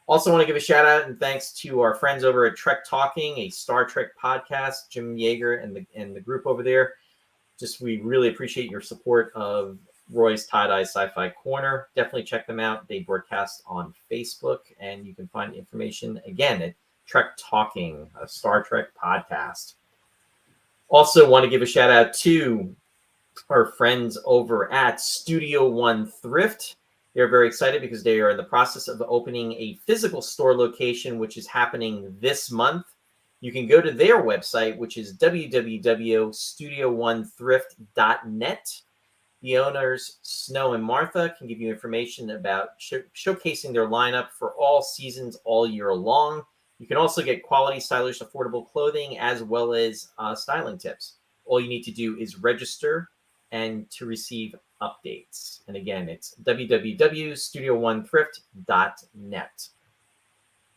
Also want to give a shout out and thanks to our friends over at Trek Talking, a Star Trek podcast, Jim Yeager and the group over there. We really appreciate your support of Roy's Tie-Dye Sci-Fi Corner. Definitely check them out. They broadcast on Facebook, and you can find information, again, at Trek Talking, a Star Trek podcast. Also want to give a shout-out to our friends over at Studio One Thrift. They are very excited because they are in the process of opening a physical store location, which is happening this month. You can go to their website, which is www.studio1thrift.net. The owners, Snow and Martha, can give you information about showcasing their lineup for all seasons all year long. You can also get quality, stylish, affordable clothing as well as styling tips. All you need to do is register and to receive updates. And again, it's www.studio1thrift.net.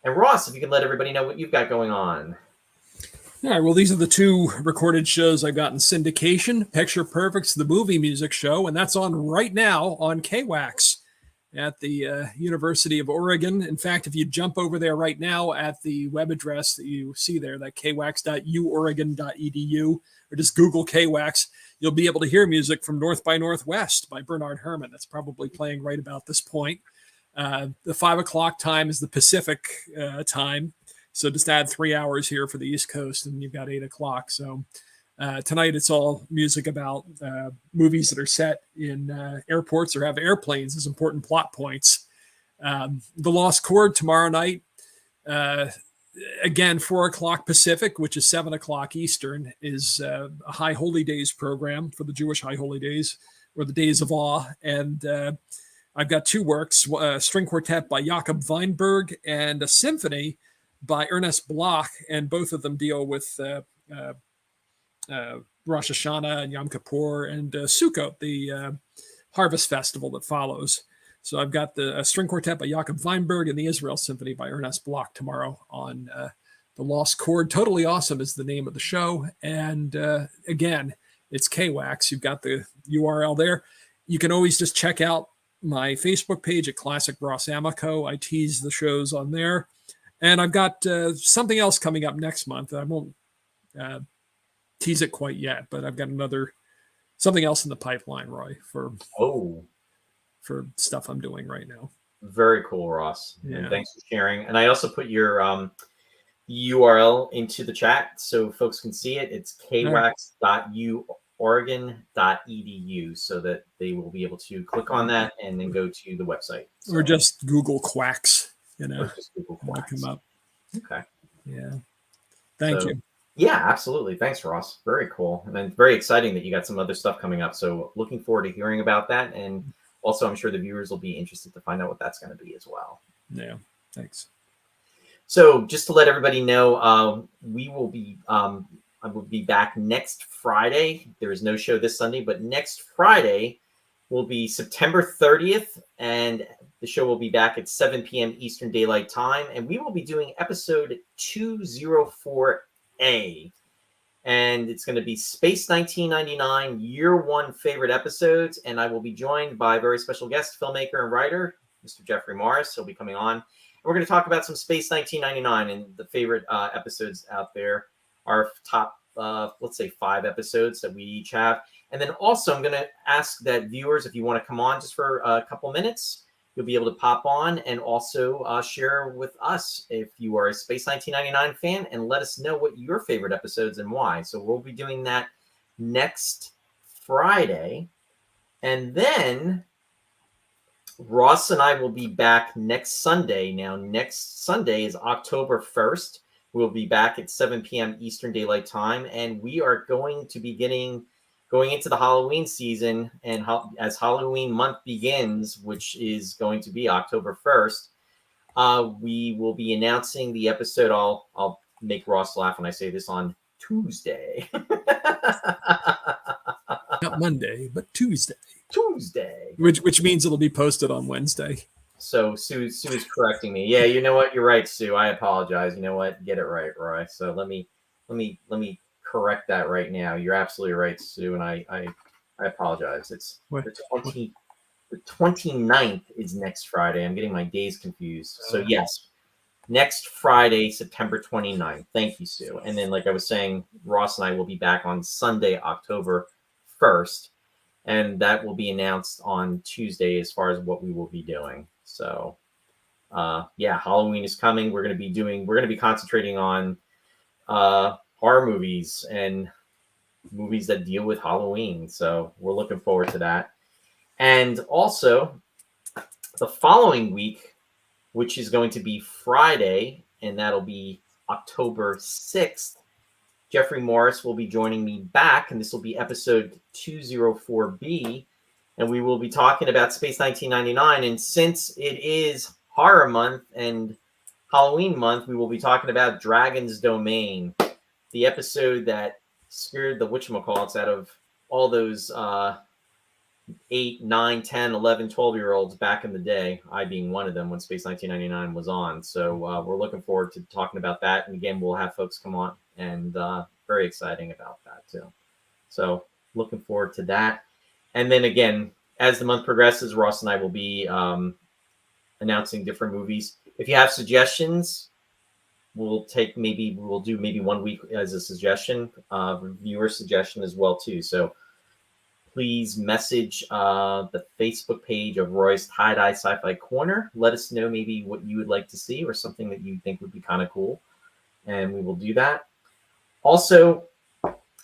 And Ross, if you can let everybody know what you've got going on. All right, well, these are the two recorded shows I've got in syndication. Picture Perfect's the movie music show, and that's on right now on KWAX at the University of Oregon. In fact, if you jump over there right now at the web address that you see there, that kwax.uoregon.edu, or just Google KWAX, you'll be able to hear music from North by Northwest by Bernard Herrmann. That's probably playing right about this point. The 5 o'clock time is the Pacific time. So just add 3 hours here for the East Coast, and you've got 8 o'clock. So tonight it's all music about movies that are set in airports or have airplanes as important plot points. The Lost Chord tomorrow night, again, 4 o'clock Pacific, which is 7 o'clock Eastern, is a High Holy Days program for the Jewish High Holy Days, or the Days of Awe. And I've got two works, a string quartet by Jakob Weinberg and a symphony by Ernest Bloch, and both of them deal with Rosh Hashanah and Yom Kippur and Sukkot, the harvest festival that follows. So I've got the string quartet by Jakob Weinberg and the Israel Symphony by Ernest Bloch tomorrow on The Lost Chord. Totally Awesome is the name of the show. And again, it's KWAX. You've got the URL there. You can always just check out my Facebook page at Classic Ross Amico. I tease the shows on there. And I've got something else coming up next month. I won't tease it quite yet, but I've got something else in the pipeline, Roy, for stuff I'm doing right now. Very cool, Ross. Yeah. And thanks for sharing. And I also put your URL into the chat so folks can see it. It's kwax.uoregon.edu, so that they will be able to click on that and then go to the website. So, or just Google Quacks. Just Google Quacks. Come up. Okay. Yeah. Thank you. Yeah, absolutely. Thanks, Ross. Very cool. And then very exciting that you got some other stuff coming up. So looking forward to hearing about that. And also, I'm sure the viewers will be interested to find out what that's going to be as well. Yeah. Thanks. So just to let everybody know, we will be, I will be back next Friday. There is no show this Sunday, but next Friday will be September 30th. And the show will be back at 7 p.m. Eastern Daylight Time, and we will be doing episode 204A. And it's going to be Space 1999, Year One Favorite Episodes. And I will be joined by a very special guest, filmmaker and writer, Mr. Jeffrey Morris. He'll be coming on. And we're going to talk about some Space 1999 and the favorite episodes out there, our top, let's say, 5 episodes that we each have. And then also I'm going to ask that viewers, if you want to come on just for a couple minutes, you'll be able to pop on and also share with us if you are a Space 1999 fan, and let us know what your favorite episodes and why. So we'll be doing that next Friday. And then Ross and I will be back next Sunday. Now, next Sunday is October 1st. We'll be back at 7 p.m. Eastern Daylight Time, and we are going to be going into the Halloween season, and as Halloween month begins, which is going to be October 1st, we will be announcing the episode. I'll make Ross laugh when I say this, on Tuesday. Not Monday, but Tuesday. Tuesday. Which means it'll be posted on Wednesday. So Sue is correcting me. Yeah, you know what? You're right, Sue. I apologize. You know what? Get it right, Roy. So let me correct that right now. You're absolutely right, Sue, and I apologize. It's the 29th is next Friday. I'm getting my days confused. So yes, next Friday, September 29th. Thank you, Sue. And then, like I was saying, Ross and I will be back on Sunday, October 1st, and that will be announced on Tuesday as far as what we will be doing. So yeah, Halloween is coming. We're going to be concentrating on horror movies and movies that deal with Halloween. So we're looking forward to that. And also, The following week, which is going to be Friday, and that'll be October 6th, Jeffrey Morris will be joining me back, and this will be episode 204B, and we will be talking about Space 1999. And since it is horror month and Halloween month, we will be talking about Dragon's Domain, the episode that scared the whatchamacallits out of all those 8, 9, 10, 11, 12-year-olds back in the day, I being one of them when Space 1999 was on. So we're looking forward to talking about that. And again, we'll have folks come on, and very exciting about that too. So looking forward to that. And then again, as the month progresses, Ross and I will be announcing different movies. If you have suggestions, we'll do maybe 1 week as a suggestion, viewer suggestion as well too. So please message the Facebook page of Roy's Tie-Dye Sci-Fi Corner. Let us know maybe what you would like to see or something that you think would be kind of cool, and we will do that. Also,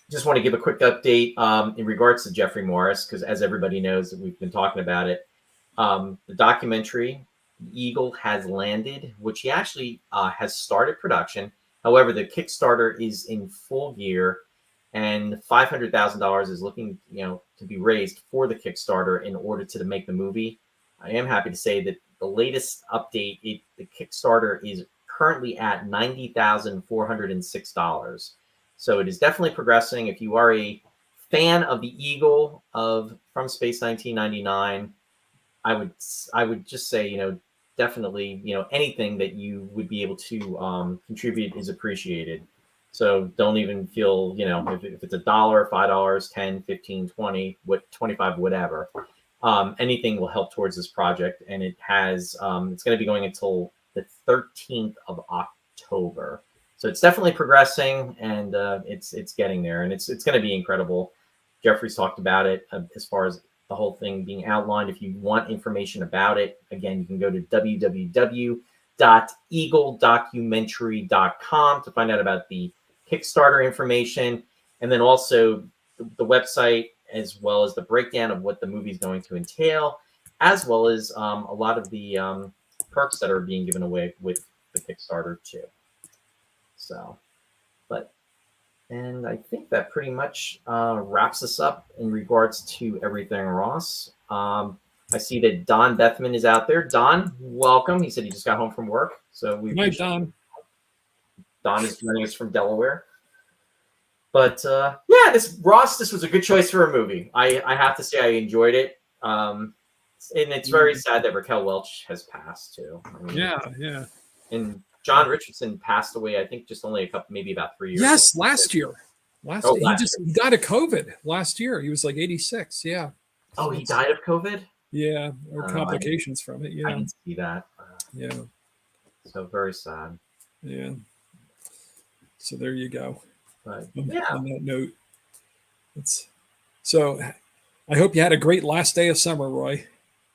just want to give a quick update in regards to Jeffrey Morris, because as everybody knows, we've been talking about it. The documentary, Eagle, has landed, which he actually has started production. However, the Kickstarter is in full gear, and $500,000 is looking, to be raised for the Kickstarter in order to make the movie. I am happy to say that the latest update, the Kickstarter is currently at $90,406. So it is definitely progressing. If you are a fan of the Eagle from Space 1999, I would just say, definitely, anything that you would be able to contribute is appreciated. So don't even feel, if it's $1, $5, $10, $15, $20, 25, whatever, anything will help towards this project. And it has, it's going to be going until the 13th of October. So it's definitely progressing, and it's getting there, and it's going to be incredible. Jeffrey's talked about it as far as the whole thing being outlined. If you want information about it, again, you can go to www.eagledocumentary.com to find out about the Kickstarter information, and then also the website, as well as the breakdown of what the movie is going to entail, as well as a lot of the perks that are being given away with the Kickstarter too. So, and I think that pretty much wraps us up in regards to everything, Ross. I see that Don Bethman is out there. Don, welcome. He said he just got home from work. So we Good night, Don. Don is joining us from Delaware. But yeah, this was a good choice for a movie. I have to say I enjoyed it. And it's very sad that Raquel Welch has passed too. Yeah. And John Richardson passed away, I think, just only maybe about 3 years. Yes, last year. He died of COVID last year. He was like 86. Yeah. Oh, he died of COVID? Yeah, or complications from it. Yeah, I didn't see that. Yeah. So very sad. Yeah. So there you go. But yeah. On that note, so I hope you had a great last day of summer, Roy.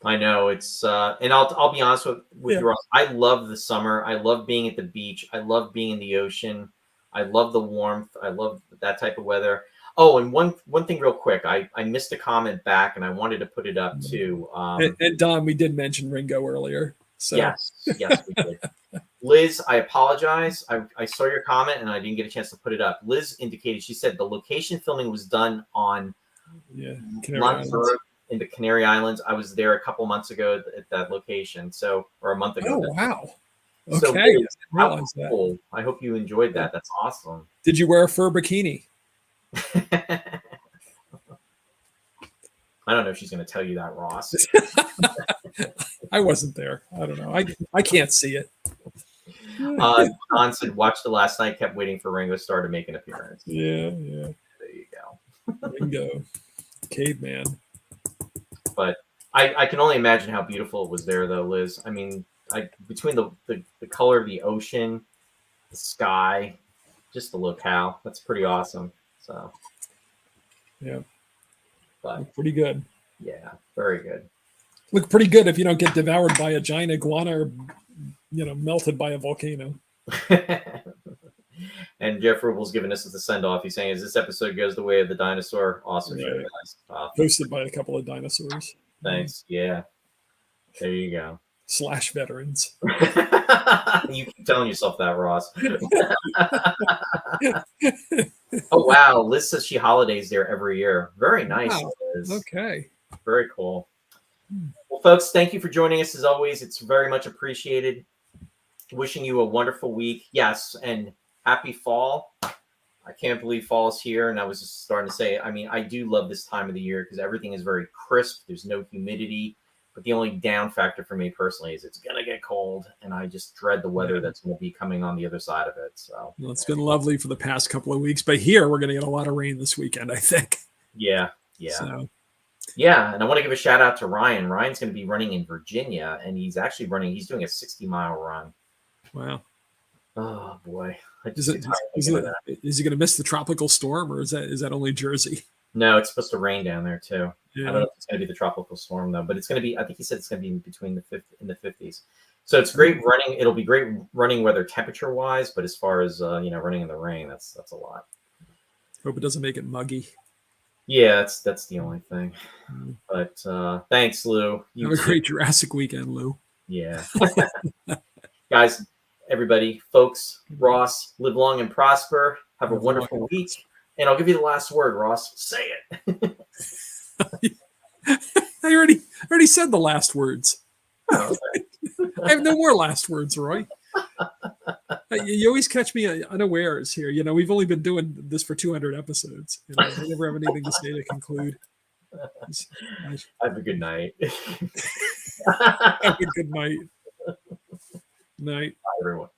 I know it's and I'll be honest with you, Ross. I love the summer. I love being at the beach. I love being in the ocean. I love the warmth. I love that type of weather. Oh, and one thing real quick. I missed a comment back, and I wanted to put it up too. And Don, we did mention Ringo earlier. So. Yes, we did. Liz, I apologize. I saw your comment, and I didn't get a chance to put it up. Liz indicated, she said the location filming was done on in the Canary Islands. I was there a couple months ago at that location, or a month ago. Oh, wow. Okay. So, cool. I hope you enjoyed that. That's awesome. Did you wear a fur bikini? I don't know if she's going to tell you that, Ross. I wasn't there. I don't know. I can't see it. Don said, watched it last night, kept waiting for Ringo Starr to make an appearance. Yeah. There you go. Ringo. Caveman. But I can only imagine how beautiful it was there, though, Liz. I mean, between the color of the ocean, the sky, just the locale, that's pretty awesome. So, yeah. But look pretty good. Yeah, very good. Look pretty good if you don't get devoured by a giant iguana or, melted by a volcano. And Jeff Rubel's giving us the send-off. He's saying, as this episode goes the way of the dinosaur, awesome show, guys. Hosted by a couple of dinosaurs. Thanks. Yeah. There you go. / veterans. You keep telling yourself that, Ross. Oh wow, Liz says she holidays there every year. Very nice, Wow. Liz. Okay. Very cool. Well, folks, thank you for joining us as always. It's very much appreciated. Wishing you a wonderful week. Yes, and happy fall. I can't believe fall is here. And I was just starting to say, I mean, I do love this time of the year because everything is very crisp. There's no humidity. But the only down factor for me personally is it's going to get cold. And I just dread the weather that's going to be coming on the other side of it. So well, it's been lovely for the past couple of weeks. But here we're going to get a lot of rain this weekend, I think. Yeah. So. Yeah. And I want to give a shout out to Ryan. Ryan's going to be running in Virginia. And he's actually he's doing a 60-mile run. Wow. Oh, boy. Is he going to miss the tropical storm, or is that only Jersey? No, it's supposed to rain down there too. Yeah. I don't know if it's going to be the tropical storm though, but it's going to be. I think he said it's going to be between the 50s. So it's great running. It'll be great running weather temperature wise, but as far as running in the rain, that's a lot. Hope it doesn't make it muggy. Yeah, that's the only thing. But thanks, Lou. Have a great Jurassic weekend, Lou. Yeah, guys, everybody, folks, Ross, live long and prosper. Have a wonderful week. And I'll give you the last word, Ross. Say it. I already said the last words. Oh, okay. I have no more last words, Roy. You always catch me unawares here. We've only been doing this for 200 episodes. I never have anything to say to conclude. Have a good night. Have a good night. Night. Bye, everyone.